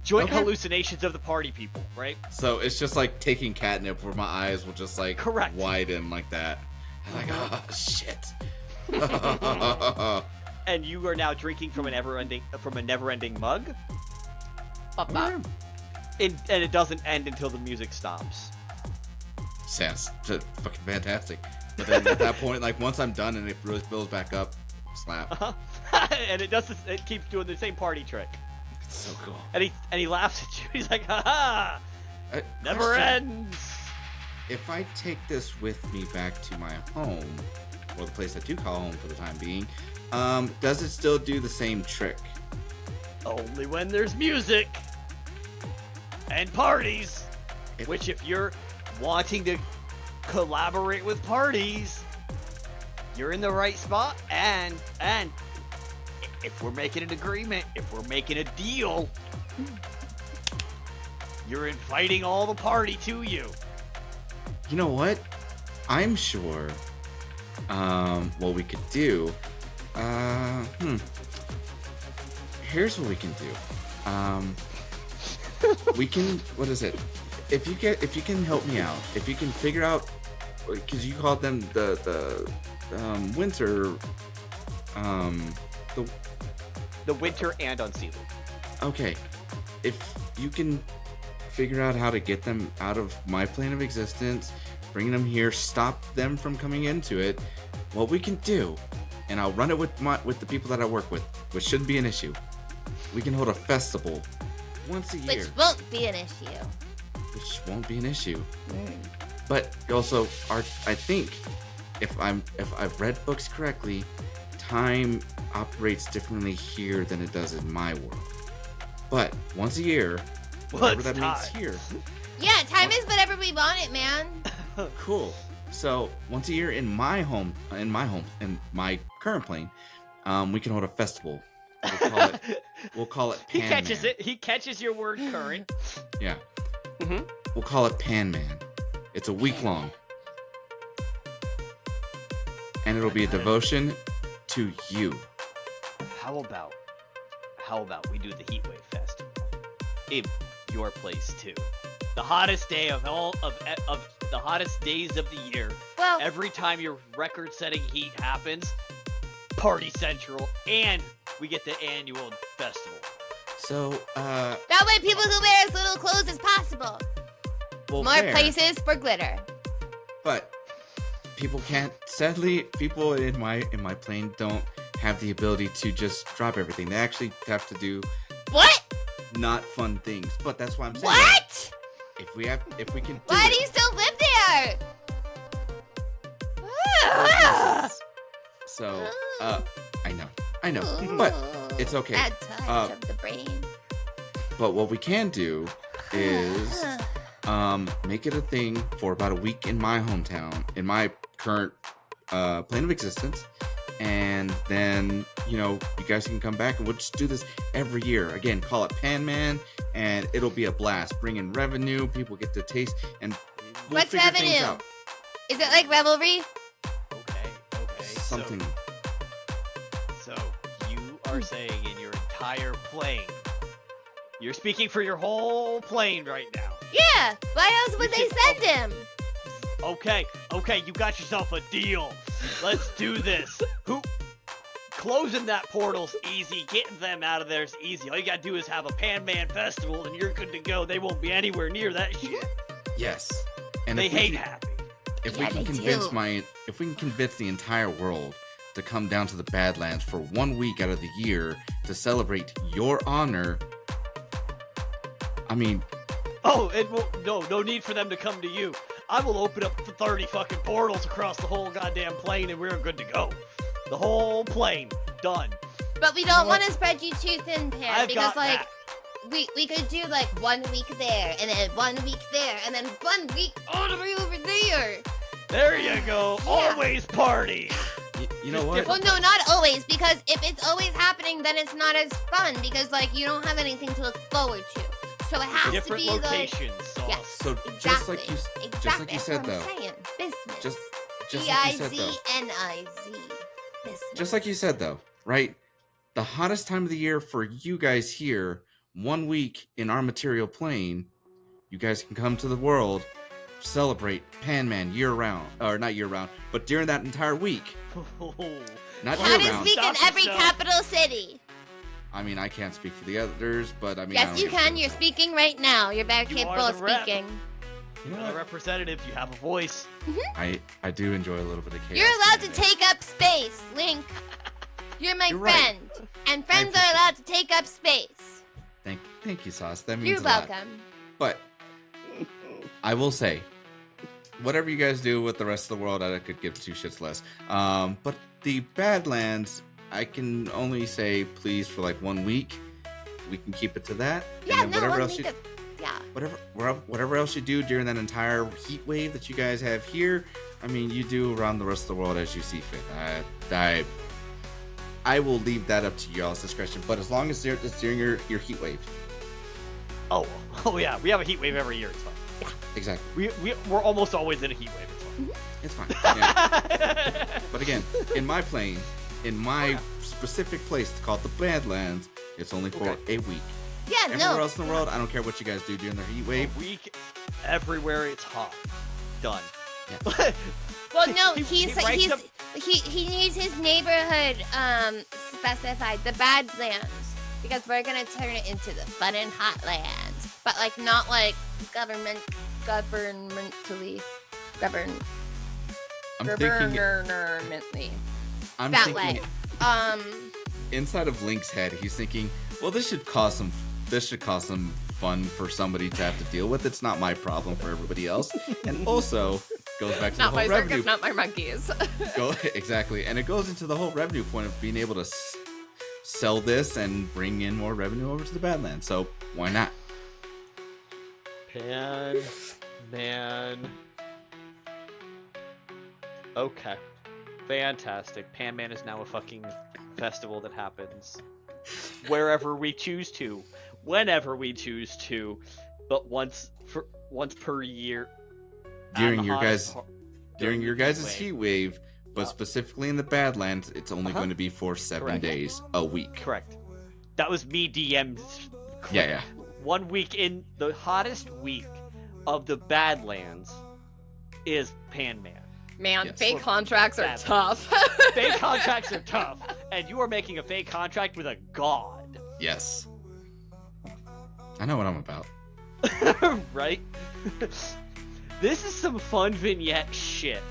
Joint Okay. hallucinations of the party people, right? So it's just like taking catnip where my eyes will just like Correct. widen like that. I'm like, oh shit. And you are now drinking from a never-ending mug, Love that. and it doesn't end until the music stops. Sounds fucking fantastic. But then at that point, like once I'm done and it really fills back up, slap. And it does this, it keeps doing the same party trick. It's so cool. And he laughs at you. He's like, ha ha! Never Question. ends! If I take this with me back to my home, or the place I do call home for the time being, does it still do the same trick? Only when there's music and parties. Which, if you're wanting to collaborate with parties, you're in the right spot. And if we're making an agreement, if we're making a deal, you're inviting all the party to you. You know what? I'm sure. What we could do. Here's what we can do. We can. What is it? If you can help me out, if you can figure out, because you called them the winter, The winter and unsealed. Okay, if you can figure out how to get them out of my plane of existence, bring them here, stop them from coming into it, what we can do, and I'll run it with the people that I work with, which shouldn't be an issue. We can hold a festival once a year, Which won't be an issue. which won't be an issue. But also, I think if I've read books correctly, time operates differently here than it does in my world. But once a year, whatever that means here. Yeah, time is whatever we want it, man. Cool. So once a year in my current plane, we can hold a festival. We'll call it He Pan catches Man. it. He catches your word current. Yeah. Mhm. We'll call it Pan Man. It's a week long. And it'll be a devotion to you. How about we do the Heatwave Festival in your place too? The hottest day of the hottest days of the year. Well, Every time your record-setting heat happens, Party Central, and we get the annual festival. So, that way people who wear as little clothes as possible. well, More fair, places for glitter. but people can't. Sadly, people in my plane don't have the ability to just drop everything. They actually have to do What? not fun things. But that's why I'm saying What? if we can do Why do it, you still live there? so I know, but it's okay. Bad touch of the brain. But what we can do is make it a thing for about a week in my hometown, in my current plane of existence, and then you guys can come back and we'll just do this every year. Again, call it Pan Man, and it'll be a blast. Bring in revenue, people get to taste, and we'll What's figure things revenue? out. Is it like revelry? Okay. Something. So you are saying in your entire plane, you're speaking for your whole plane right now. Yeah. Why else would You they should- send him? Okay, you got yourself a deal. Let's do this. Closing that portal's easy. Getting them out of there is easy. All you gotta do is have a Pan Man festival, and you're good to go. They won't be anywhere near that shit. Yes, and They if we hate can- happy. If Yeah, we can they convince do. if we can convince the entire world to come down to the Badlands for 1 week out of the year to celebrate your honor, I mean, Oh, no need for them to come to you. I will open up 30 fucking portals across the whole goddamn plane, and we're good to go. The whole plane done. But we don't want to spread you too thin, Pan, I've because got like that. we could do like 1 week there, and then 1 week there, and then 1 week all the way over there. There you go. Yeah. Always party. you know what? Well, no, not always, because if it's always happening, then it's not as fun, because like you don't have anything to look forward to. So it has Different to be locations. Sauce. Yes. So Exactly. just like you Exactly. said That's though, what I'm saying. Business. just like you said though, B-I-Z-N-I-Z. Business. just like you said though, right? The hottest time of the year for you guys here 1 week in our material plane, you guys can come to the world, celebrate Pan-Man year-round. Or not year-round, but during that entire week. Not How to year-round. speak in Stop every yourself. capital city. I mean, I can't speak for the others, but I mean... I Yes, don't you give a can. shit. You're speaking right now. You're very You capable are of the rep. speaking. You know You're the what? representative. You have a voice. I do enjoy a little bit of chaos. You're allowed to here and there. take up space, Link. You're my You're right. friend. And friends are allowed to take up space. Thank you, Sauce. That means You're a lot. welcome. But I will say, whatever you guys do with the rest of the world, I could give 2 shits less. But the Badlands, I can only say please for like 1 week. We can keep it to that. Yeah, and then no, whatever one else week you of, yeah. whatever else you do during that entire heat wave that you guys have here, I mean, you do around the rest of the world as you see fit. I will leave that up to y'all's discretion, but as long as it's during your heat wave. Oh yeah, we have a heat wave every year. It's fine. Exactly. We're almost always in a heat wave. It's fine. It's Yeah. fine. But again, in my plane, in my specific place called the Badlands, it's only for a week. Yeah, Everywhere no. else in the world, I don't care what you guys do during the heat wave. A week, everywhere it's hot. Done. Yeah. Well, no, He ranks up- he needs his neighborhood specified, the Badlands, because we're gonna turn it into the fun and hot lands, but like not like governmentally governed. I'm thinking. Governmentally. I'm that thinking way. inside of Link's head, he's thinking, well, this should cause some fun for somebody to have to deal with. It's not my problem for everybody else, and also goes back to Not the my whole revenue. circus, not my monkeys. Exactly, and it goes into the whole revenue point of being able to sell this and bring in more revenue over to the Badlands. So why not? Man. Okay. Fantastic. Pan-Man is now a fucking festival that happens wherever we choose to, whenever we choose to, but once per year. During on the your hottest guys' part- during your the guys' heat wave, but Yeah. specifically in the Badlands, it's only going to be for 7 Correct. days a week. Correct. That was me DM'd. Yeah. 1 week in the hottest week of the Badlands is Pan-Man. Man, Yes. fake contracts are Bad. tough. Fake contracts are tough, and you are making a fake contract with a god. Yes. I know what I'm about. Right? This is some fun vignette shit.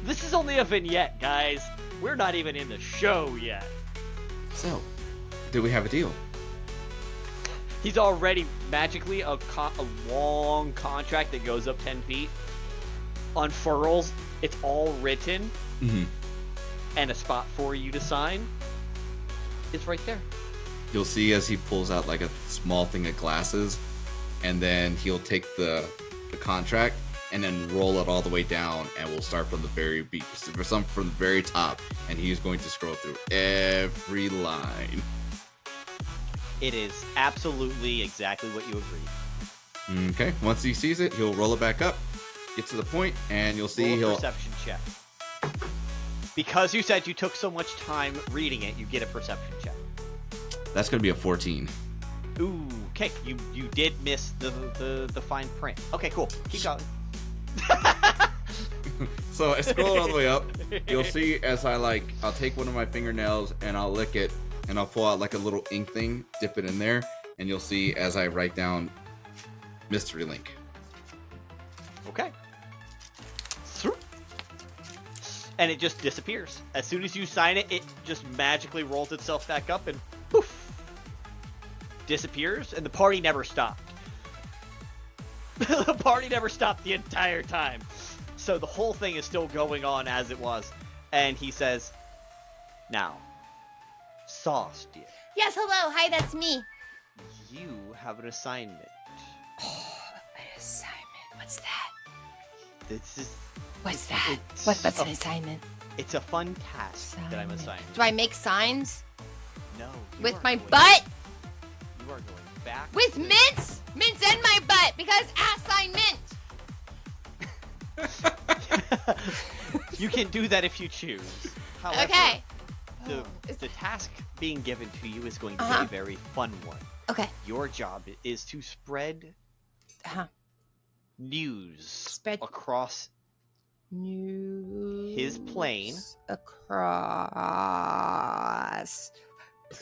This is only a vignette, guys. We're not even in the show yet. So, do we have a deal? He's already magically a long contract that goes up 10 feet. Unfurls. It's all written. Mm-hmm. And a spot for you to sign is right there. You'll see as he pulls out like a small thing of glasses, and then he'll take the contract and then roll it all the way down, and we'll start from the very from the very top, and he's going to scroll through every line. It is absolutely exactly what you agreed. Okay. Once he sees it, he'll roll it back up, get to the point, and you'll see Roll a he'll. perception check. Because you said you took so much time reading it, you get a perception check. That's going to be a 14. Ooh, okay. You did miss the fine print. Okay, cool. Keep going. So I scroll all the way up. You'll see as I'll take one of my fingernails and I'll lick it, and I'll pull out like a little ink thing, dip it in there, and you'll see as I write down Mystery Link. Okay. And it just disappears. As soon as you sign it, it just magically rolls itself back up and poof, disappears, and the party never stopped. The party never stopped the entire time. So the whole thing is still going on as it was. And he says, now, Sauce, dear, Yes, hello. Hi, that's me. you have an assignment. An assignment. What's that? This is What's that? It's What's a- an assignment? It's a fun task that I'm assigning. Do I make signs No. you with are my going- butt? You are going back. With to the- mints? Mints in my butt because assignment. You can do that if you choose. However, Okay. the task being given to you is going to be Uh-huh. a very fun one. Okay. Your job is to spread news Spread across news his plane. Across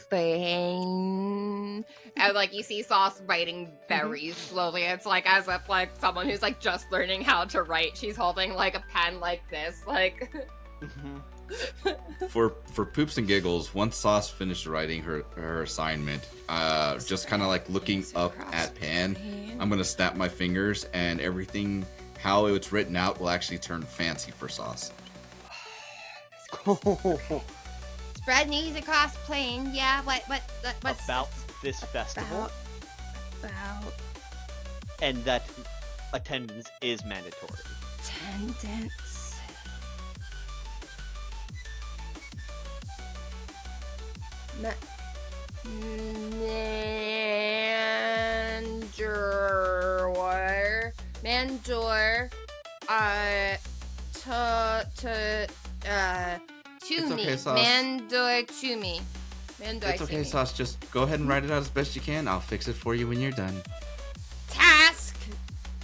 plane. And like you see Sauce writing very slowly. It's like as if like someone who's like just learning how to write. She's holding like a pen like this, like. For poops and giggles, once Sauce finished writing her assignment, just kind of like looking up at Pan, I'm gonna snap my fingers, and everything how it's written out will actually turn fancy for Sauce. Spread news across plane. Yeah, what's About this festival, About and that attendance is mandatory. attendance. Mandor, to It's me. okay, Sauce. Mandor to me. Mandor It's to okay, me. Sauce. Just go ahead and write it out as best you can. I'll fix it for you when you're done. task?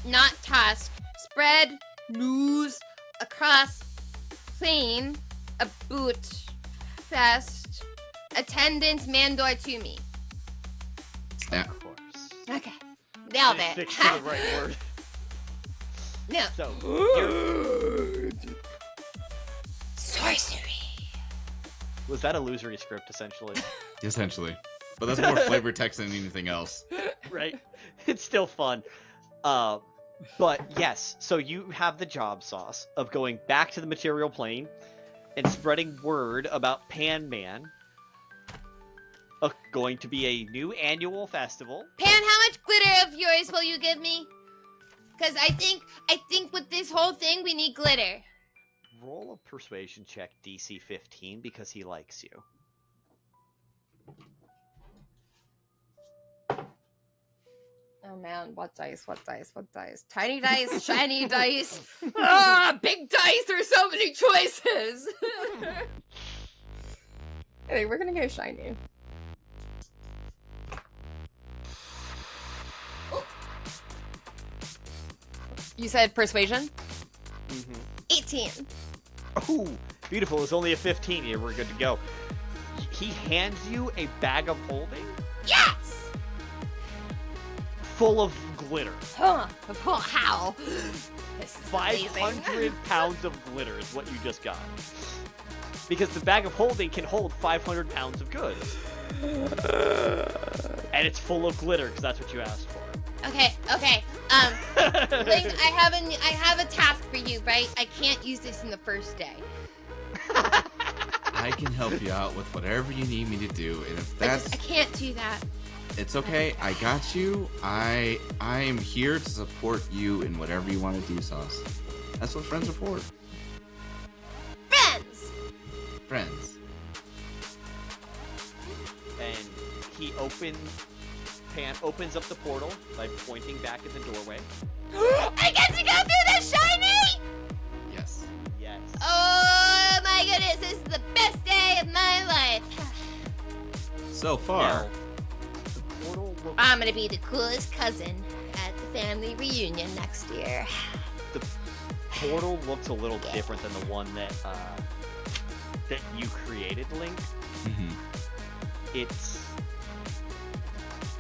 Not task. Spread news across plane about fest. Attendance mandor to me. Snap. Of course. Okay. Nailed Just it. stick to the right word. No. So, Sorcery. was that a illusory script essentially? Essentially. But that's more flavor text than anything else. Right? It's still fun. But yes, so you have the job, Sauce, of going back to the material plane and spreading word about Pan Man. Going to be a new annual festival. Pan, how much glitter of yours will you give me? Because I think with this whole thing we need glitter. Roll a persuasion check DC 15 because he likes you. Oh man, what dice? Tiny dice, shiny dice. Ah, big dice. There's so many choices. Hey, we're gonna go shiny. You said persuasion? Mm-hmm. 18. Oh, beautiful. It's only a 15 here. We're good to go. He hands you a bag of holding Yes! full of glitter. Huh. How? This is amazing. 500 pounds of glitter is what you just got. Because the bag of holding can hold 500 pounds of goods. And it's full of glitter because that's what you asked for. Okay. Ling, I have a task for you, right? I can't use this in the first day. I can help you out with whatever you need me to do, and if I that's can't do that. it's okay. I got you. I am here to support you in whatever you want to do, Sauce. That's what friends are for. Friends! Friends. And Pan opens up the portal by pointing back at the doorway. I get to go through the shiny! Yes. Yes. Oh my goodness, this is the best day of my life. So far. Now, the portal looks I'm gonna be the coolest cousin at the family reunion next year. portal looks a little different than the one that you created, Link. Mhm. It's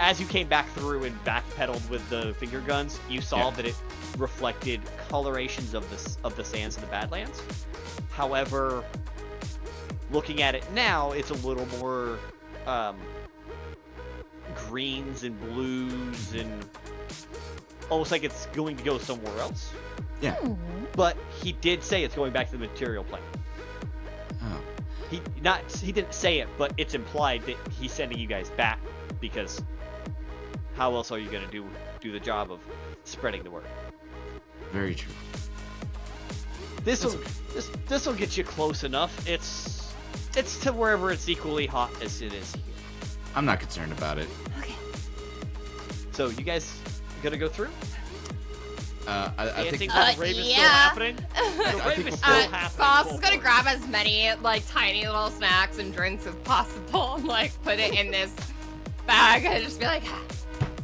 as you came back through and backpedaled with the finger guns, you saw Yeah. that it reflected colorations of the sands in the Badlands. However, looking at it now, it's a little more greens and blues and almost like it's going to go somewhere else. Yeah. But he did say it's going back to the material plane. Oh. He didn't say it, but it's implied that he's sending you guys back because how else are you going to do the job of spreading the word? Very true. This will get you close enough. It's to wherever it's equally hot as it is here. I'm not concerned about it. Okay. So you guys gonna go through? I think the rave is still yeah. happening. The I rave think is before- still happening. Sauce is full gonna force. grab as many like tiny little snacks and drinks as possible, and like put it in this bag, and just be like, "Ah,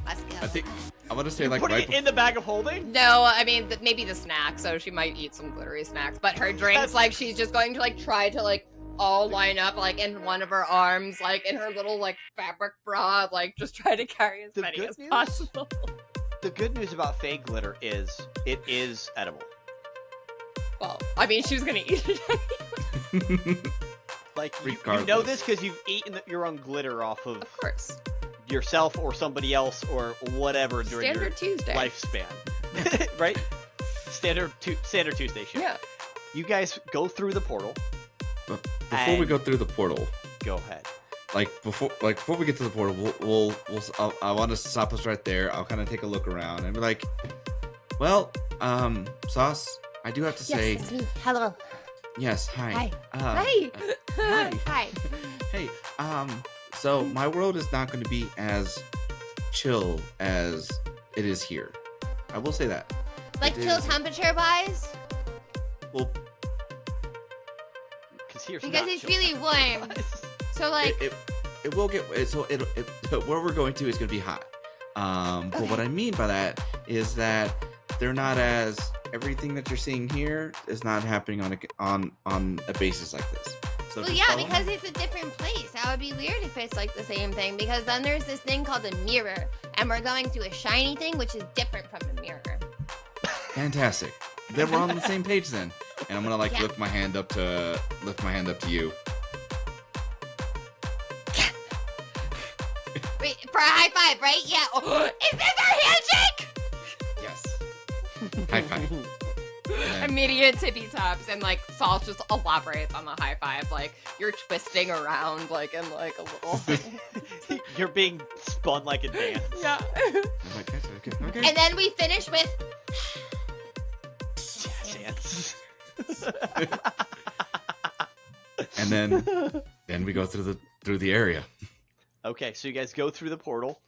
let's go." I think I'm gonna say You're like putting right it in the bag of holding. No, I mean maybe the snacks. So she might eat some glittery snacks, but her drinks, That's- like she's just going to like try to like all line up like in one of her arms, like in her little like fabric bra, like just try to carry as The many good as news- possible. The good news about Fae glitter is it is edible. Well, I mean she was gonna eat it. Like you know Regardless. this because you've eaten your own glitter off of Of course. yourself or somebody else or whatever during Standard your Tuesday. lifespan, right? Standard Tuesday shit. Yeah. You guys go through the portal. Before we And- go through the portal, Go ahead. before we get to the portal, I want to stop us right there. I'll kind of take a look around and be like, well, Sauce, I do have to say, Yes, it's me. Hello. yes, hi. Hi. Hi. Hi. Hi. Hey, so my world is not going to be as chill as it is here. I will say that. Like It chill is- temperature wise? Well, Here's Because not it's chill. really warm. So like it will get so where we're going to is going to be hot. But what I mean by that is that they're not as everything that you're seeing here is not happening on a basis like this. So well, just yeah, follow me. because it's a different place. That would be weird if it's like the same thing. Because then there's this thing called a mirror, and we're going through a shiny thing, which is different from a mirror. Fantastic. Then we're on the same page then. And I'm gonna like Yeah. lift my hand up to you. Wait, for a high five, right? Yeah. Oh, is this our handshake? Yes. High five. And Immediate tippy taps, and like Saul just elaborates on the high five. Like you're twisting around, like in like a little. You're being spun like a dance. Yeah. I'm like, okay. And then we finish with Dance. And then we go through the area. Okay, so you guys go through the portal,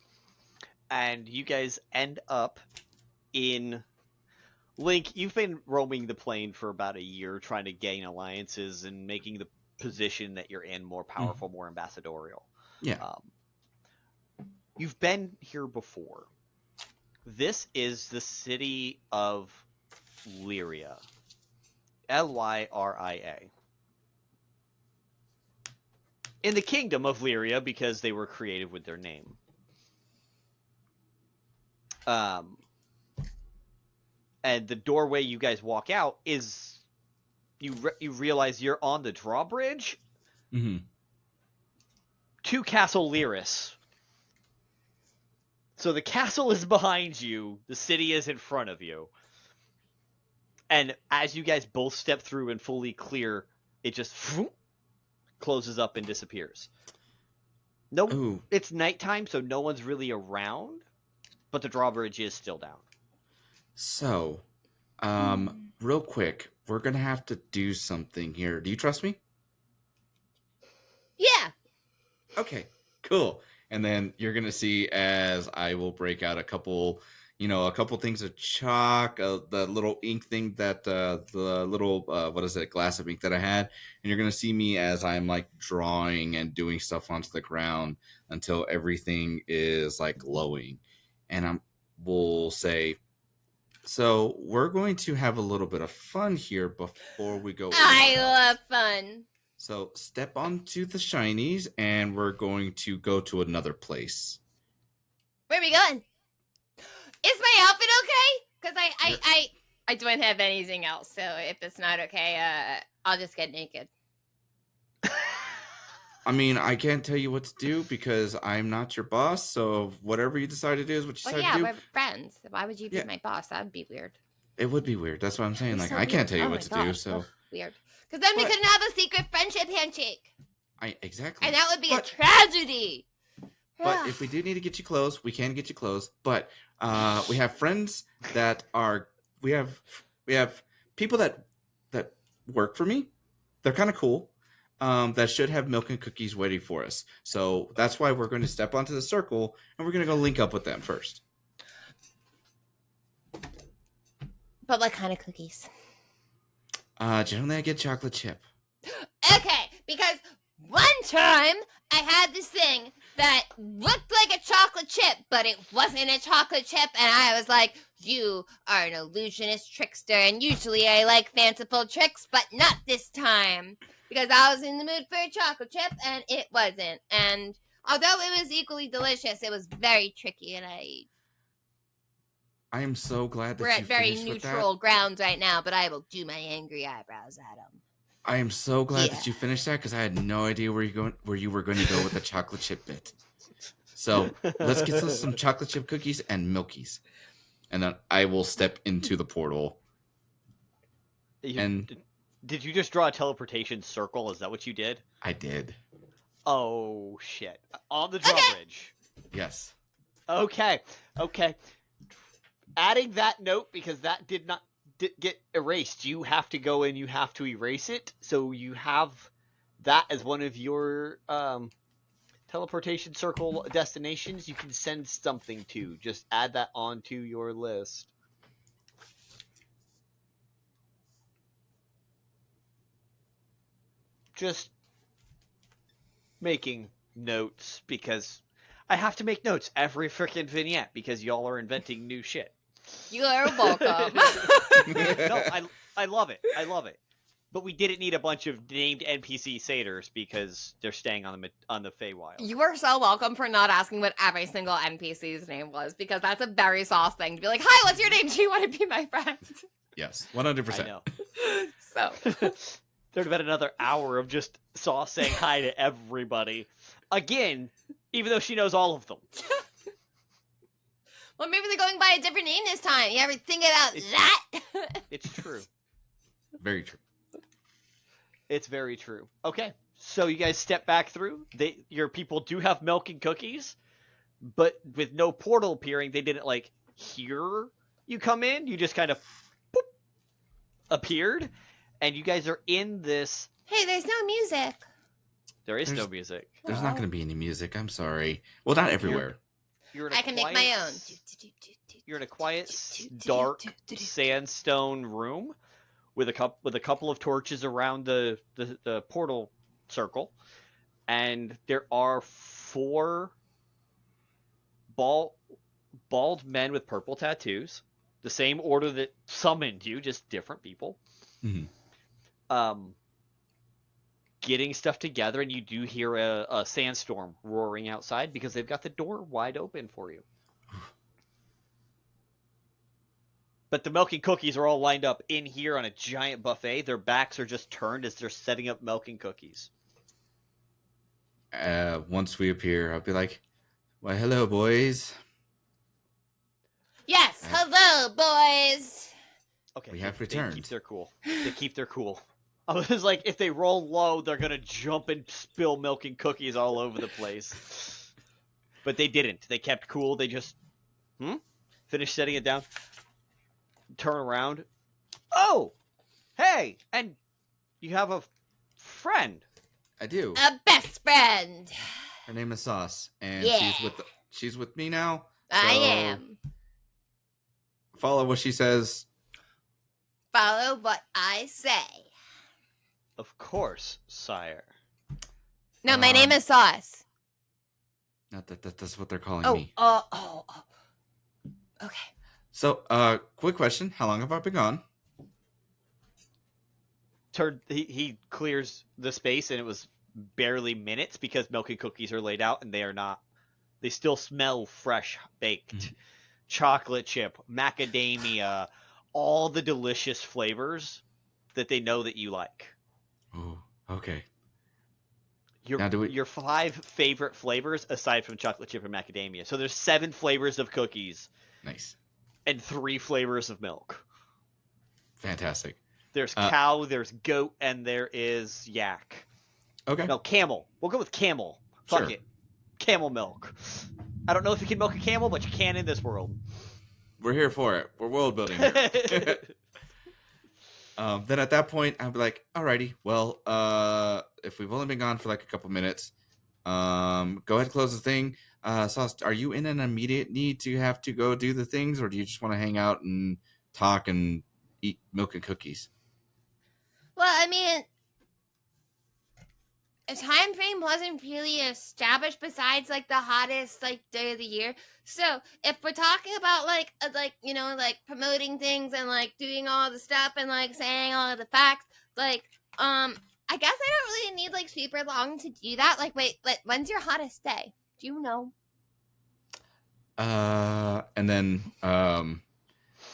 and you guys end up in Link. You've been roaming the plane for about a year, trying to gain alliances and making the position that you're in more powerful, more ambassadorial. Yeah. You've been here before. This is the city of Lyria. Lyria. In the kingdom of Lyria, because they were created with their name. And the doorway you guys walk out is you realize you're on the drawbridge Mm-hmm. to Castle Lyris. So the castle is behind you, the city is in front of you. And as you guys both step through and fully clear, it just closes up and disappears. Nope, Ooh. it's nighttime, so no one's really around, but the drawbridge is still down. So, real quick, we're gonna have to do something here. Do you trust me? yeah. Okay, cool. And then you're gonna see as I will break out a couple things of chalk, the little ink thing that the little glass of ink that I had, and you're gonna see me as I'm like drawing and doing stuff onto the ground until everything is like glowing, and we'll say, so we're going to have a little bit of fun here before we go. I love fun. So step onto the shinies, and we're going to go to another place. Where are we going? Is my outfit okay? Because I don't have anything else, so if it's not okay, I'll just get naked. I mean, I can't tell you what to do because I'm not your boss. So whatever you decide to do is what you Well, decide yeah, to we're do. friends. Why would you be Yeah. my boss? That would be weird. It would be weird. That's what I'm saying. It's Like, so I can't weird. tell you Oh what my to do. God. So Ugh, weird. Because then we But- couldn't have a secret friendship handshake. exactly. And that would be a But- tragedy. But if we do need to get you clothes, we can get you clothes. But we have friends that are we have people that work for me. They're kind of cool. That should have milk and cookies waiting for us. So that's why we're going to step onto the circle and we're going to go link up with them first. But what kind of cookies? Generally I get chocolate chip. Okay, because one time I had this thing that looked like a chocolate chip, but it wasn't a chocolate chip, and I was like, you are an illusionist trickster, and usually I like fanciful tricks, but not this time. Because I was in the mood for a chocolate chip, and it wasn't. And although it was equally delicious, it was very tricky, and I am so glad that we're you at very finished with that. neutral grounds right now, but I will do my angry eyebrows at him. I am so glad that Yeah. you finished that because I had no idea where you were going to go with the chocolate chip bit. So let's get some chocolate chip cookies and milkies, and then I will step into the portal. Did you just draw a teleportation circle? Is that what you did? I did. Oh shit! On the drawbridge. Yes. Okay. Adding that note because that did not get erased. You have to go and you have to erase it. So you have that as one of your teleportation circle destinations. You can send something to. Just add that onto your list. Just making notes because I have to make notes every freaking vignette because y'all are inventing new shit. You are welcome. No, I love it. I love it. But we didn't need a bunch of named NPC satyrs because they're staying on the Faewild. You are so welcome for not asking what every single NPC's name was, because that's a very sauce thing to be like, hi, what's your name? Do you want to be my friend? Yes. 100%. I know. So There'd have been another hour of just Saw saying hi to everybody. Again, even though she knows all of them. Well, maybe they're going by a different name this time. You ever think about that? It's true. Very true. It's very true. Okay, so you guys step back through. Your people do have milk and cookies, but with no portal appearing, they didn't like hear you come in. You just kind of boop, appeared, and you guys are in this. Hey, there's no music. There is no music. There's not going to be any music. I'm sorry. Well, not everywhere. You're in a I can make quiet, my own. You're in a quiet, dark sandstone room with a couple of torches around the portal circle, and there are 4 bald men with purple tattoos, the same order that summoned you, just different people. Mm-hmm. Getting stuff together, and you do hear a sandstorm roaring outside because they've got the door wide open for you. But the milk and cookies are all lined up in here on a giant buffet. Their backs are just turned as they're setting up milk and cookies. Once we appear, I'll be like, "Why, hello, boys." Yes, hello, boys. Okay, We have They returned. keep their cool. They keep their cool. I was like, if they roll low, they're gonna jump and spill milk and cookies all over the place. But they didn't. They kept cool. They just finished setting it down. Turn around. Oh, hey, and you have a friend. I do. A best friend. Her name is Sauce, and Yeah. she's with me now. I so am. Follow what she says. Follow what I say. Of course, sire. No, my name is Sauce. Not that's what they're calling Oh, me. Okay. So, quick question: how long have I been gone? He clears the space, and it was barely minutes because milk and cookies are laid out, and they are not. They still smell fresh baked. Mhm. Chocolate chip, macadamia, all the delicious flavors that they know that you like. Oh, okay. Your 5 favorite flavors aside from chocolate chip and macadamia. So there's 7 flavors of cookies Nice. and 3 flavors of milk. Fantastic. There's cow, there's goat, and there is yak. Okay. No, camel. We'll go with camel. Fuck Sure. it. Camel milk. I don't know if you can milk a camel, but you can in this world. We're here for it. We're world building here. Then at that point, I'd be like, alrighty, well, if we've only been gone for like a couple minutes, go ahead and close the thing. Sauce, are you in an immediate need to have to go do the things, or do you just want to hang out and talk and eat milk and cookies. Well, I mean, a time frame wasn't really established besides like the hottest like day of the year. So if we're talking about like you know, like promoting things and like doing all the stuff and like saying all of the facts, like I guess I don't really need like super long to do that. Like, wait, when's your hottest day? Do you know? And then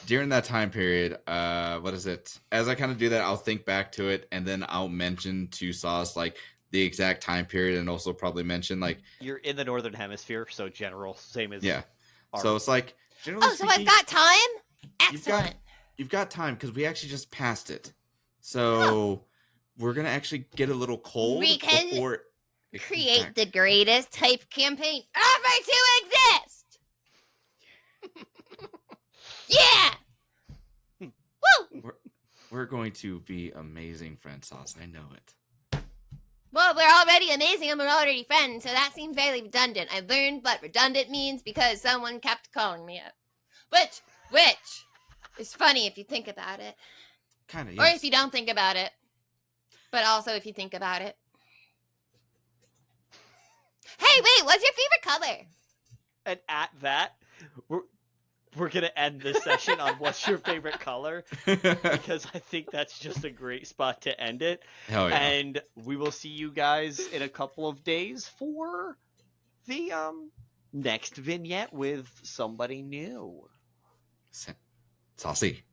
during that time period, what is it? As I kind of do that, I'll think back to it, and then I'll mention to Sauce like the exact time period, and also probably mention like You're in the northern hemisphere, so general, same as yeah. our- So it's like generally Oh, so I've got time? Excellent. You've got time because we actually just passed it. So we're gonna actually get a little cold We can before it comes Create back. the greatest type campaign ever to exist. Yeah. Woo! We're going to be amazing friends, Sauce. I know it. Well, we're already amazing and we're already friends, so that seems fairly redundant. I learned what redundant means because someone kept calling me it. Which is funny if you think about it. Kind of. Or if you don't think about it. But also if you think about it. Hey, wait, what's your favorite color? And at that, we're gonna end this session on what's your favorite color, because I think that's just a great spot to end it. Hell yeah. And we will see you guys in a couple of days for the next vignette with somebody new. Saucy.